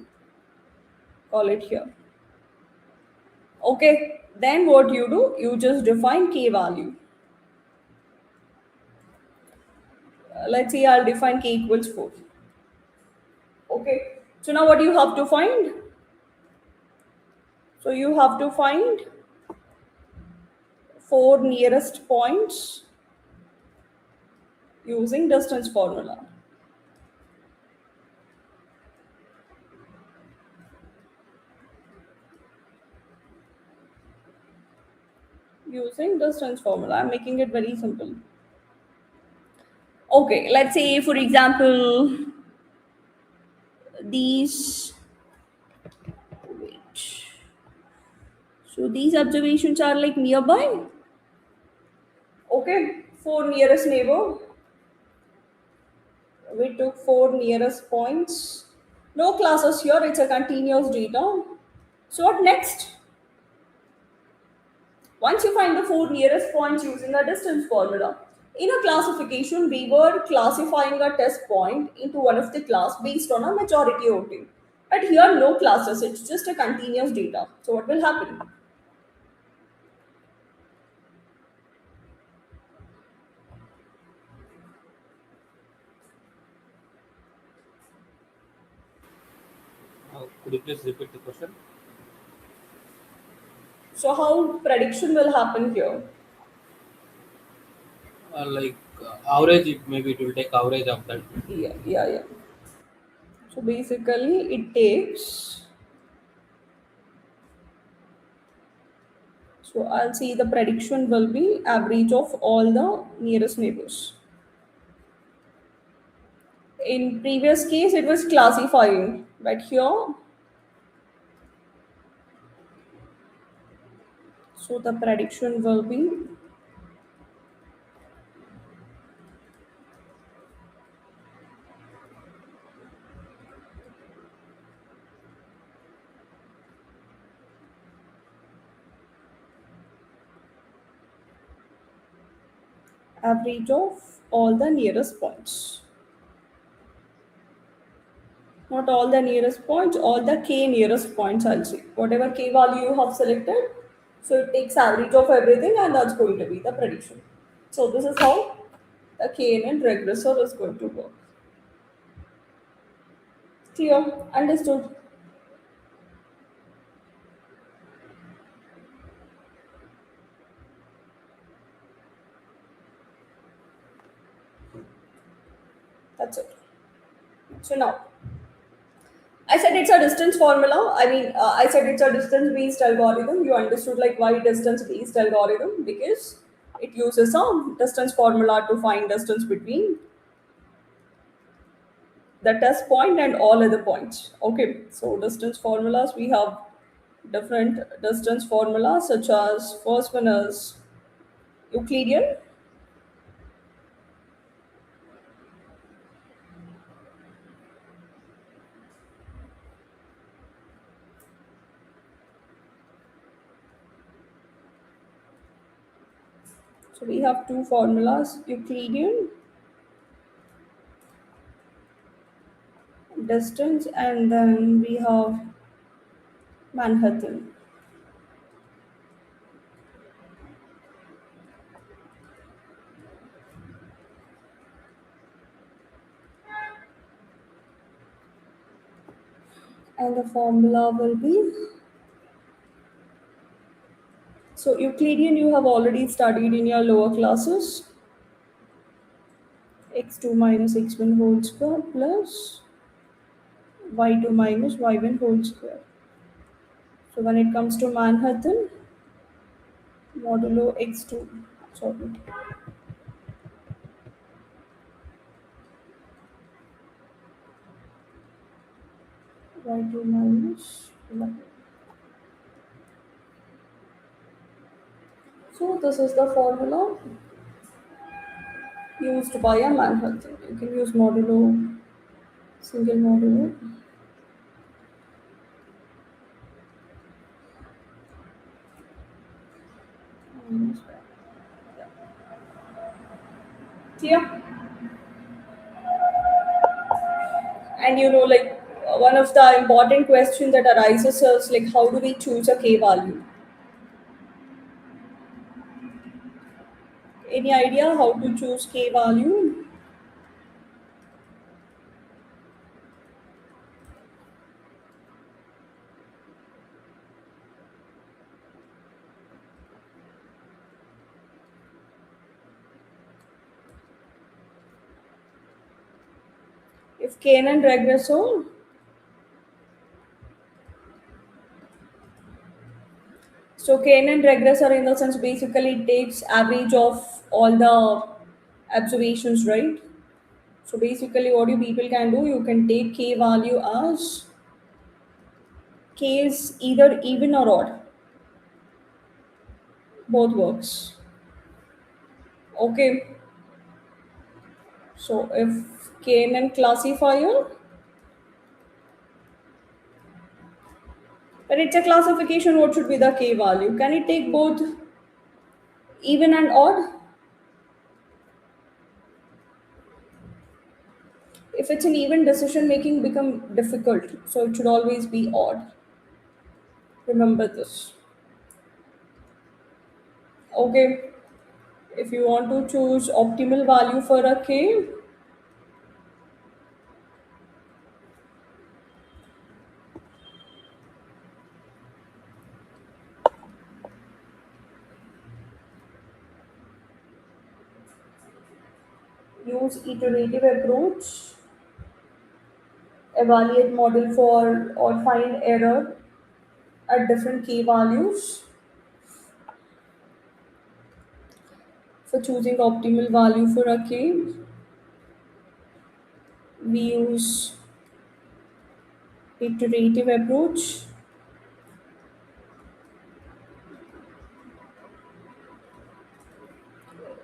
call it here. Okay. Then what you do, you just define k value. Let's say I'll define k equals 4. Okay. So now what do you have to find? So you have to find four nearest points using distance formula. Using distance formula. I'm making it very simple. Okay, let's say for example, these wait. So these observations are like nearby. Okay, four nearest neighbor. We took four nearest points. No classes here, it's a continuous data. So what next? Once you find the four nearest points using a distance formula, In a classification, we were classifying a test point into one of the class based on a majority voting. But here, no classes, it's just a continuous data. So, what will happen? Could you please repeat the question? So, how prediction will happen here? Like average, maybe it will take average of that. Yeah, yeah, yeah. So, basically, it takes. So, I'll see the prediction will be average of all the nearest neighbors. In previous case, it was classifying, but here, so the prediction will be average of all the nearest points. Not all the nearest points, all the k nearest points, I'll say. Whatever k value you have selected, so it takes average of everything and that's going to be the prediction. So this is how the KNN regressor is going to work. Clear? Understood? That's it. So now, I said it's a distance formula. I said it's a distance based algorithm. You understood like why distance based algorithm? Because it uses a distance formula to find distance between the test point and all other points. Okay, so distance formulas, we have different distance formulas such as first one is Euclidean. So we have two formulas, Euclidean distance and then we have Manhattan. And the formula will be, so Euclidean you have already studied in your lower classes, x2 minus x1 whole square plus y2 minus y1 whole square. So when it comes to Manhattan, modulo x2, sorry, y2 minus y. So this is the formula used by a Manhattan. You can use modulo, single modulo minus y. Clear? And one of the important questions that arises is like how do we choose a k value? Any idea how to choose k value? If KNN regressor, so KNN regressor in the sense basically takes average of all the observations, right? So basically, what you people can do, you can take k value as k is either even or odd, both works. Okay, so if KNN classifier, when it's a classification, what should be the k value? Can it take both even and odd? If it's an even, decision making become difficult, so it should always be odd. Remember this. Okay, if you want to choose optimal value for a k, use iterative approach, evaluate model for or find error at different key values. For choosing optimal value for a k, we use iterative approach.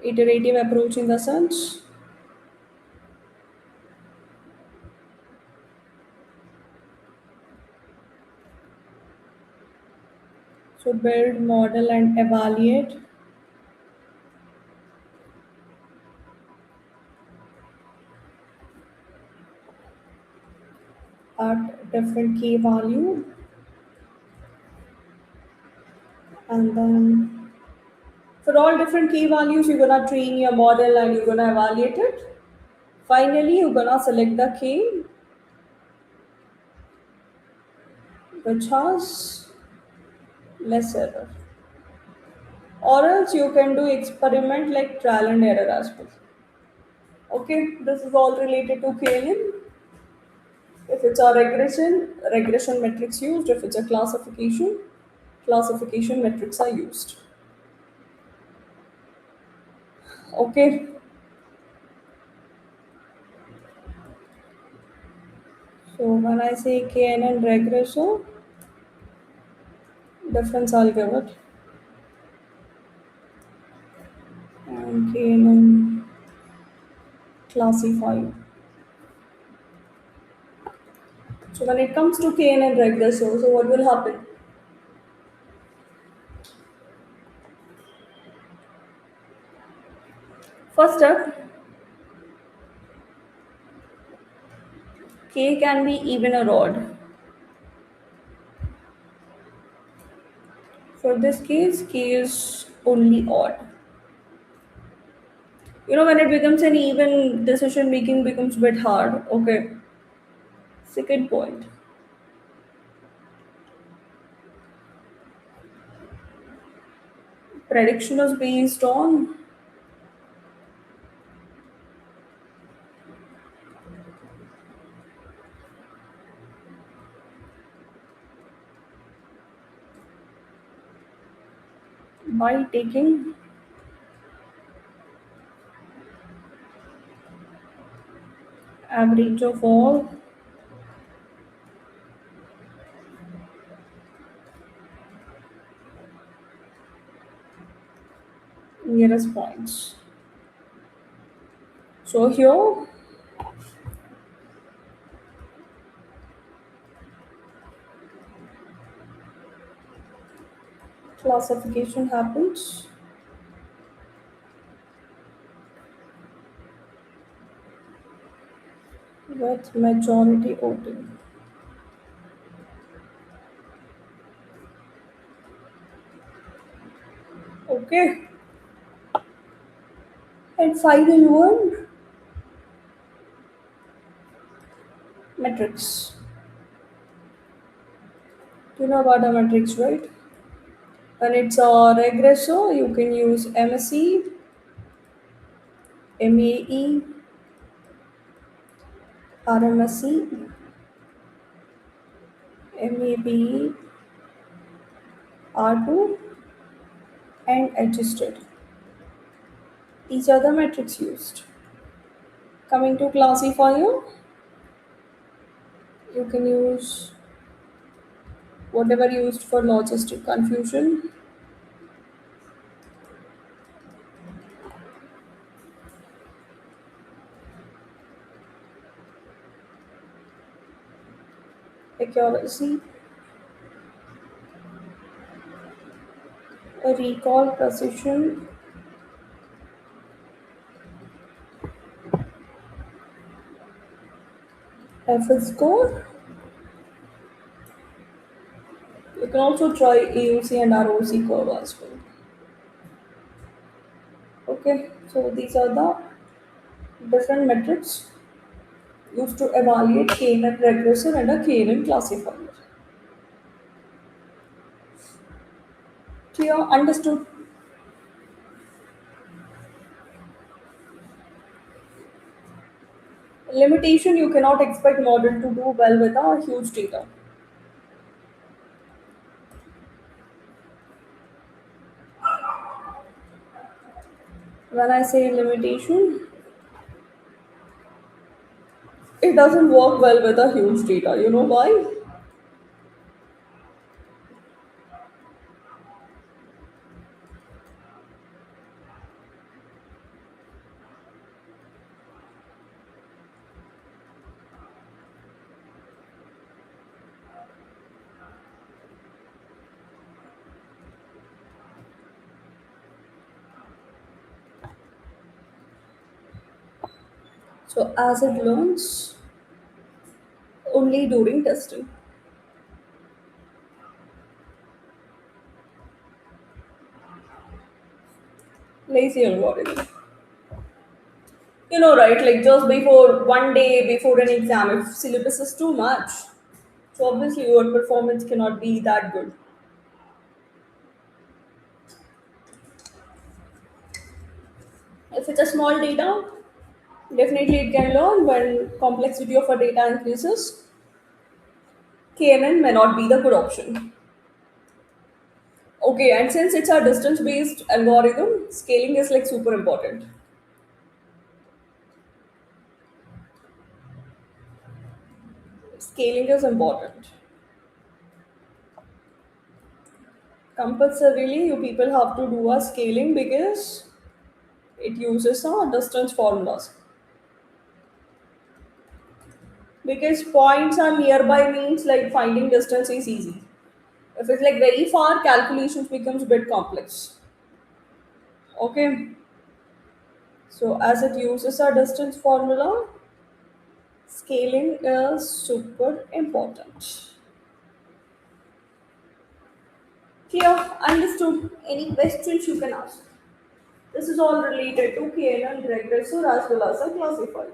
Iterative approach in the sense, so build, model, and evaluate at different key value, and then for all different key values, you're gonna train your model and you're gonna evaluate it. Finally, you're gonna select the key which has less error. Or else you can do experiment like trial and error as well. Okay, this is all related to KNN. If it's a regression, regression metrics used. If it's a classification, classification metrics are used. Okay, so when I say KNN regressor, difference I'll give it. And KNN classifier. So when it comes to KNN regressor, so what will happen? First step, K can be even or odd. For this case, K is only odd. When it becomes an even, decision making becomes a bit hard. Okay. Second point, prediction is based on by taking average of all nearest points. So here classification happens with majority voting. Okay. And final one, metrics. You know about the metrics, right? When it's a regressor, you can use MSE, MAE, RMSE, MABE, R2, and adjusted. These are the metrics used. Coming to classifier, you can use whatever used for logistic confusion, accuracy, recall, precision, F is score. You can also try AUC and ROC curve as well. Okay, so these are the different metrics used to evaluate KNN regressor and a KNN classifier. Clear? Understood? Limitation, you cannot expect model to do well with a huge data. When I say limitation, it doesn't work well with a huge data. You know why? So as it learns only during testing. Lazy algorithm. You know, right? Like just before one day before an exam, if syllabus is too much, so obviously your performance cannot be that good. If it's a small data, definitely it can learn. When complexity of a data increases, KNN may not be the good option. Okay, and since it's a distance based algorithm, scaling is like super important. Scaling is important. Compulsorily, you people have to do a scaling because it uses a distance formulas. Because points are nearby means like finding distance is easy. If it's like very far, calculations becomes a bit complex. Okay, so as it uses a distance formula, scaling is super important. Clear? Understood? Any questions you can ask? This is all related to KNN regressor as well as a classifier.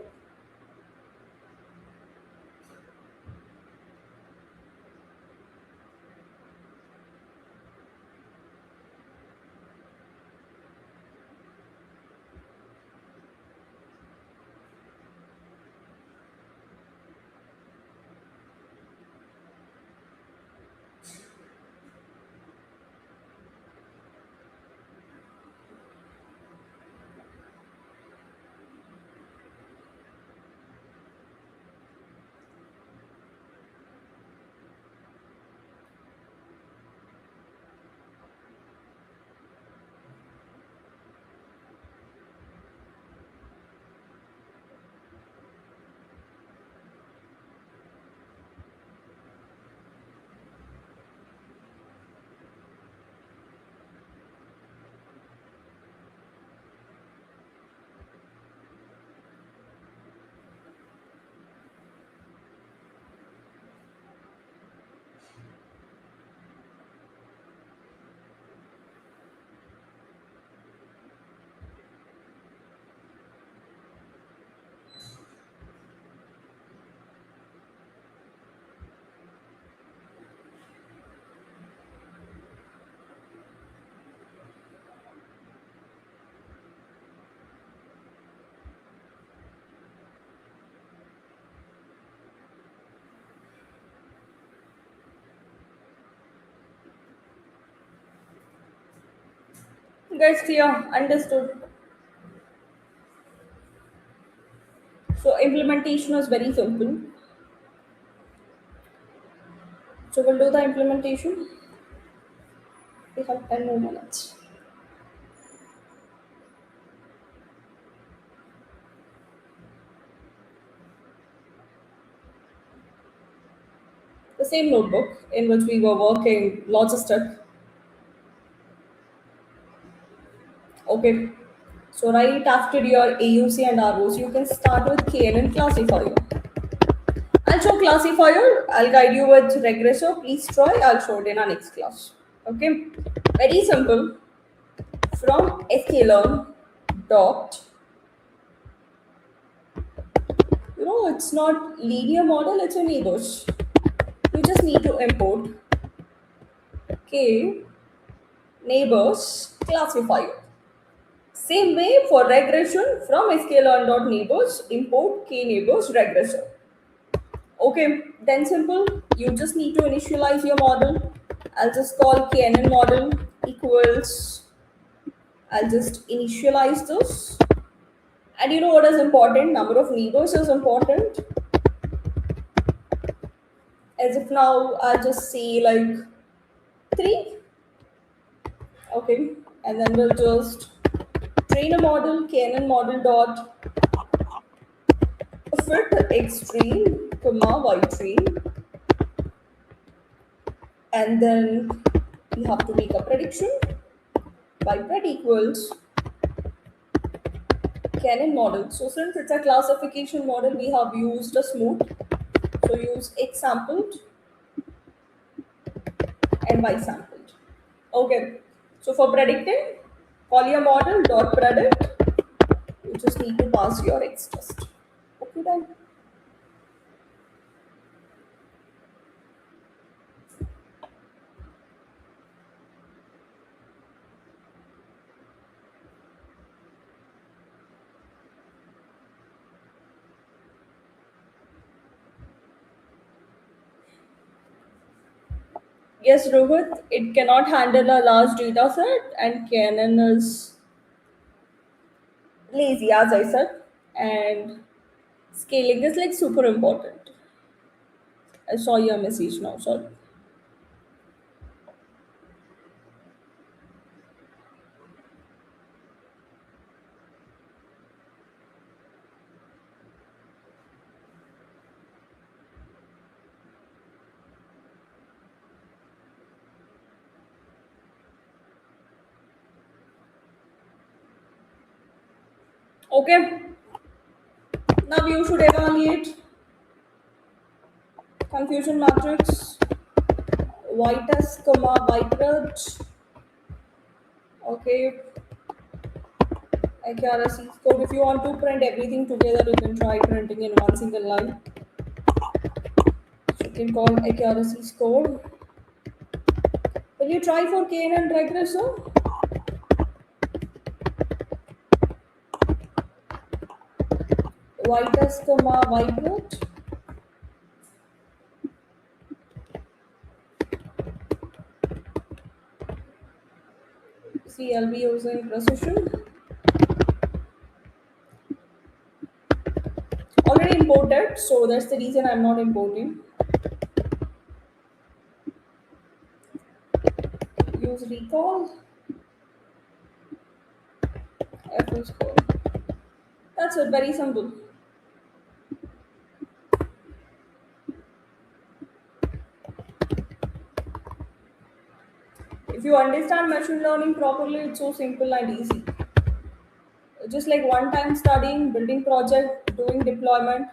Guys, clear? Understood? So implementation is very simple. So we'll do the implementation. We have 10 more minutes. The same notebook in which we were working logistic. Okay. So right after your AUC and ROC, you can start with KNN classifier. show classifier. I'll guide you with regressor. Please try. I'll show it in our next class. Okay. Very simple. From sklearn dot, it's not linear model, it's a neighbors. You just need to import k neighbors classifier. Same way for regression, from sklearn.neighbors, import k neighbors regressor. Okay, then simple. You just need to initialize your model. I'll just call KNN model equals. I'll just initialize this. And you know what is important? Number of neighbors is important. As if now I'll just say like 3. Okay, and then we'll just train a model, KNN model dot fit extreme comma y train, and then we have to make a prediction. Y pred equals Canon model. So since it's a classification model, we have used a smooth. So use x sampled and y sampled. Okay. So for predicting, call your model dot predict. You just need to pass your x test. Okay, done. Yes, Rohit, it cannot handle a large data set, and Canon is lazy, as I said, and scaling is like super important. I saw your message now, sorry. Okay, now you should evaluate confusion matrix, y test, comma, y pred. Okay, accuracy code. If you want to print everything together, you can try printing in one single line. So you can call accuracy score. Will you try for KNN regressor? Y test, comma, y pred. See, I'll be using precision. Already imported, so that's the reason I'm not importing. Use recall. FL score. That's it, very simple. If you understand machine learning properly, it's so simple and easy. Just like one time studying, building project, doing deployment,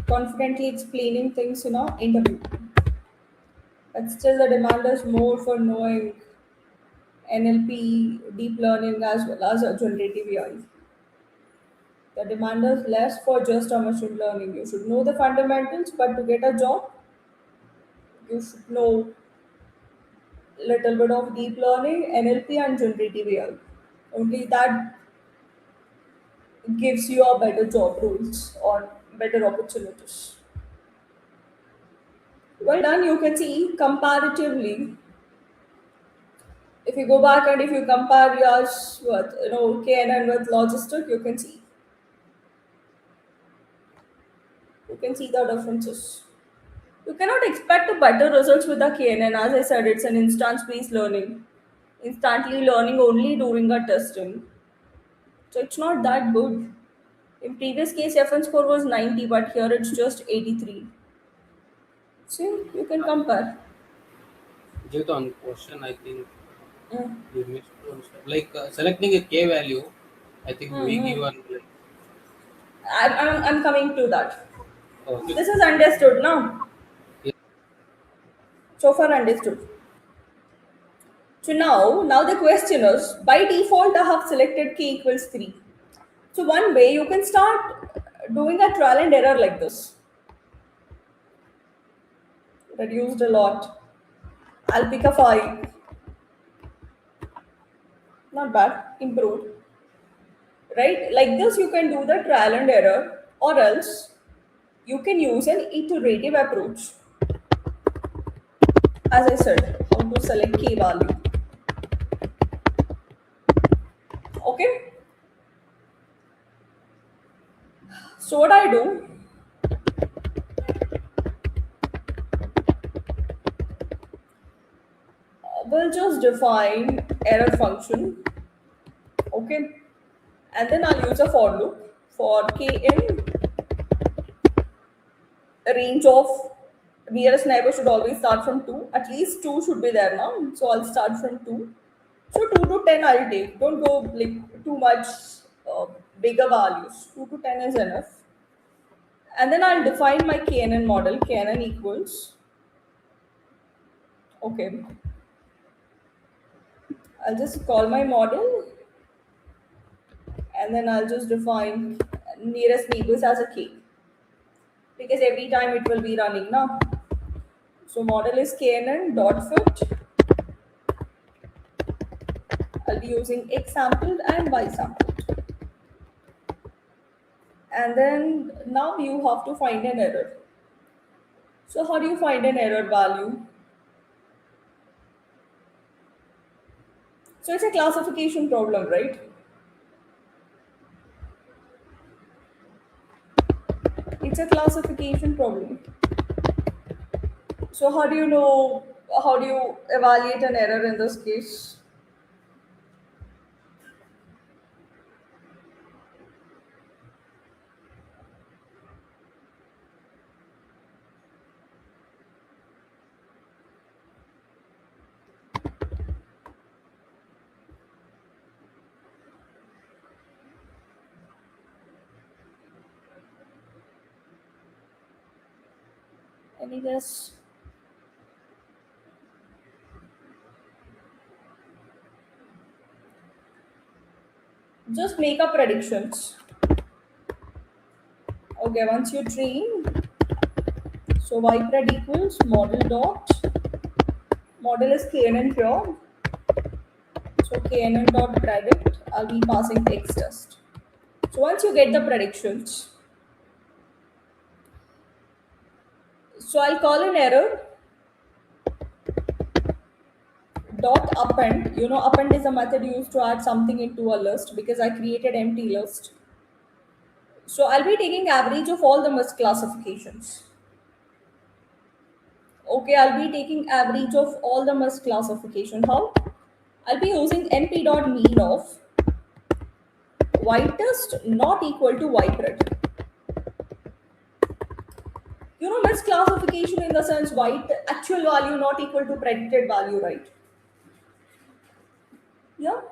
confidently explaining things in an interview. But still, the demand is more for knowing NLP, deep learning, as well as a generative AI. The demand is less for just a machine learning. You should know the fundamentals, but to get a job, you should know little bit of deep learning, NLP, and generative AI. Only that gives you a better job roles or better opportunities. Well done. You can see comparatively, if you go back and if you compare yours with KNN with logistic, you can see the differences. You cannot expect a better results with the KNN. As I said, it's an instance-based learning, instantly learning only during a testing. So it's not that good. In previous case, FN score was 90, but here it's just 83. See, you can compare. Just on question, I think Mm. we missed one step. Like selecting a k value, I think we give Mm-hmm. one like I'm coming to that. Okay. This is understood now. Yeah. So far understood. So now the question is, by default, I have selected k equals 3. So one way you can start doing a trial and error like this. Reduced a lot. I'll pick a 5. Not bad. Improved. Right? Like this, you can do the trial and error, or else you can use an iterative approach. As I said, how to select k value. Okay? So what I do, we'll just define error function. Okay? And then I'll use a for loop for k in a range of nearest neighbor should always start from 2. At least 2 should be there now. So I'll start from 2. So 2 to 10 I'll take. Don't go like too much uh, bigger values. 2 to 10 is enough. And then I'll define my KNN model. KNN equals, okay, I'll just call my model and then I'll just define nearest neighbors as a k because every time it will be running now. So model is KNN dot fit. I'll be using x sampled and y sampled. And then now you have to find an error. So how do you find an error value? So it's a classification problem, right? It's a classification problem. So how do you know, how do you evaluate an error in this case? Any guess? Just make up predictions. Okay, once you train, so ypred equals model dot, model is knn here, so knn dot predict, I'll be passing x test. So once you get the predictions, so I'll call an error dot append. You know, append is a method used to add something into a list because I created empty list. So I'll be taking average of all the misclassifications. Okay, I'll be taking average of all the misclassification. How? I'll be using np dot mean of whitest not equal to ypred. You know, misclassification in the sense white actual value not equal to predicted value, right? Yeah.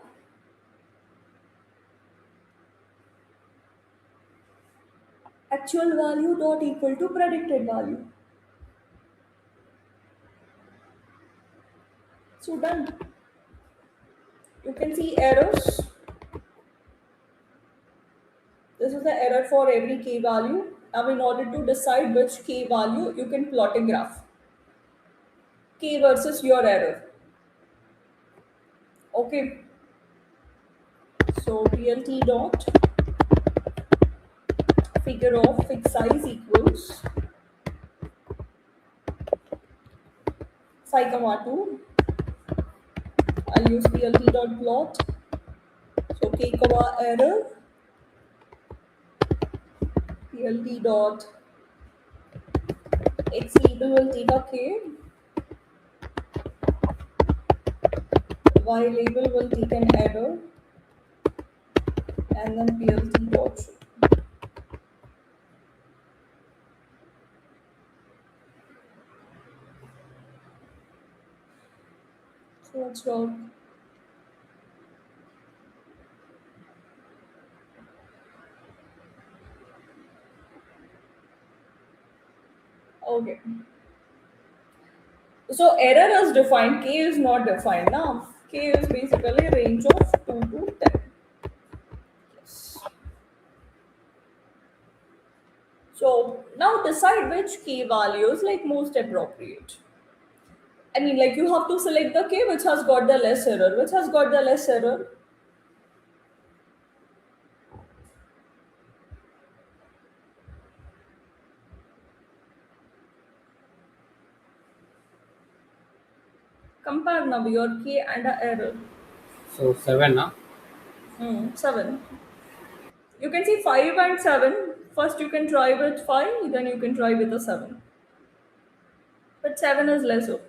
Actual value not equal to predicted value. So done. You can see errors. This is the error for every k value. Now, in order to decide which k value, you can plot a graph. K versus your error. Okay. So PLT dot figure of fixed size equals psi comma 2. I'll use PLT dot plot. So k comma error PLT dot x label will take a k, y label will take an error, and then PLT dot show. So let's work. Okay. So error is defined, k is not defined now. K is basically range of 2 to 10. Yes. So now decide which key value is like most appropriate. I mean, like you have to select the key which has got the less error. Which has got the less error? Compare now your key and the error. So 7, huh? 7. You can see 5 and 7. First you can try with 5, then you can try with a 7. But 7 is lesser.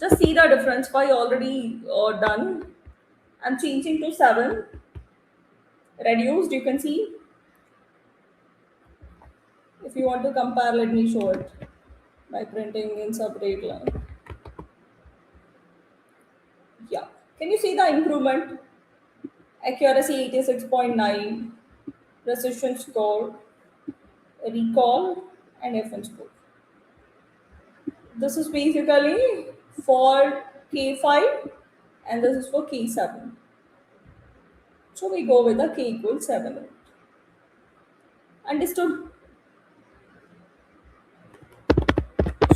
Just see the difference. 5 already done. I'm changing to 7. Reduced, you can see. If you want to compare, let me show it by printing in separate line. Yeah. Can you see the improvement? Accuracy 86.9, precision score, recall, and FN score. This is basically for K5 and this is for K7. So we go with the K equals 7. Understood?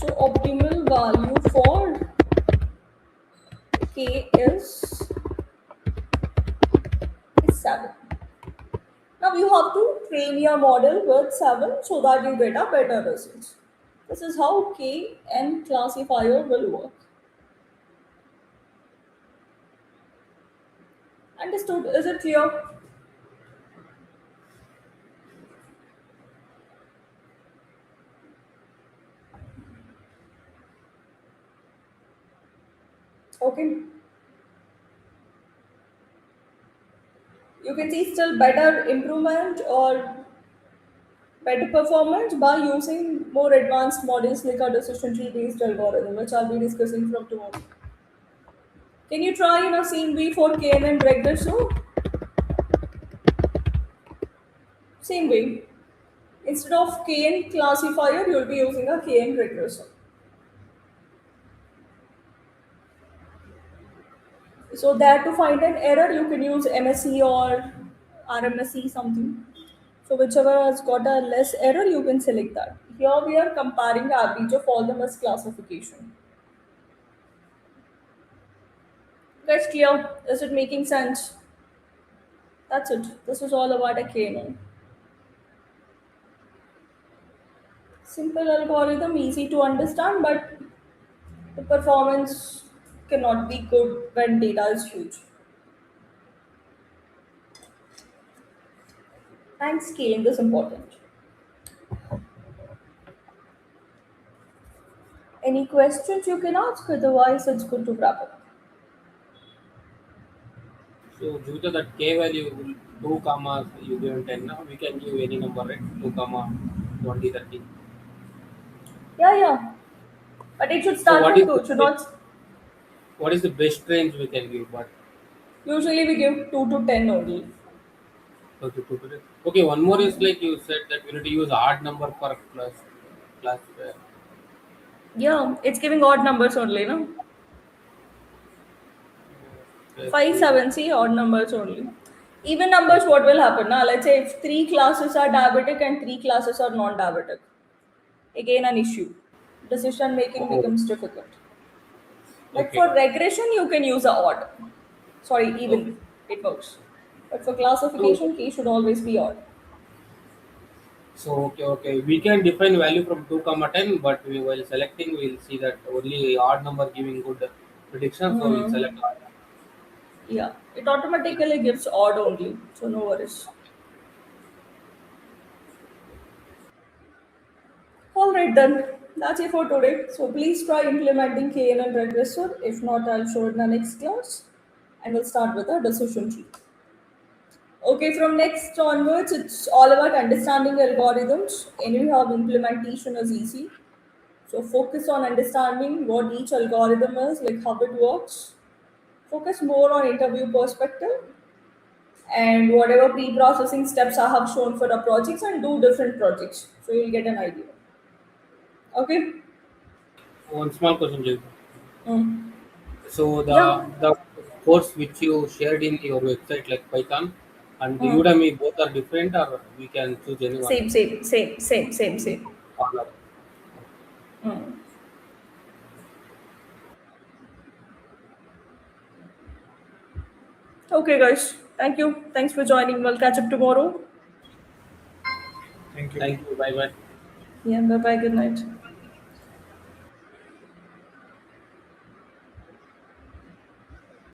So optimal value for K is 7. Now you have to train your model with 7 so that you get a better results. This is how K and classifier will work. Understood? Is it clear? Okay. You can see still better improvement or better performance by using more advanced models like a decision tree based algorithm, which I'll be discussing from tomorrow. Can you try same way for KNN regressor? Same way. Instead of KN classifier, you'll be using a KN regressor. So there to find an error, you can use MSE or RMSE something. So whichever has got a less error, you can select that. Here we are comparing the average of all the misclassification. That's clear. Is it making sense? That's it. This is all about a KNN. Simple algorithm, easy to understand, but the performance cannot be good when data is huge. And scaling is important. Any questions you can ask, otherwise it's good to wrap up. So due to that k value 2 comma you given 10 now, we can give any number, right? 2 comma 20, 30. Yeah, yeah. But it should So start from 2. It should not. what is the best range we can give? But Usually we give 2 to 10 only. okay, okay, one more is like you said that we need to use odd number for class. Yeah, it's giving odd numbers only, no? Uh, 5, 7, see, odd numbers only. Even numbers, what will happen? Now, let's say if 3 classes are diabetic and 3 classes are non diabetic. Again, an issue. Decision making oh, becomes difficult. But okay, for regression, you can use a odd. Sorry, okay. even. It works. But for So classification, key should always be odd. okay. We can define value from 2 comma 10, but while selecting, we'll see that only odd number giving good prediction. So we'll Hmm. select odd. Yeah, it automatically gives odd only. So no worries. Alright then, that's it for today. So please try implementing KNN regressor. If not, I'll show it in the next class. And we'll start with a decision tree. Okay, from next onwards, it's all about understanding algorithms. Anyhow, implementation is easy. So focus on understanding what each algorithm is, like how it works. Focus more on interview perspective and whatever pre-processing steps I have shown for the projects and do different projects. So you'll get an idea. Okay. One small question, Jay. Mm. So Yeah. the course which you shared in your website, like Python and Mm. Udemy, both are different, or we can choose any one. Same. All are. Mm. Okay, guys. Thank you. Thanks for joining. We'll catch up tomorrow. Thank you. Thank you. Bye bye. Yeah. Bye bye. Good night.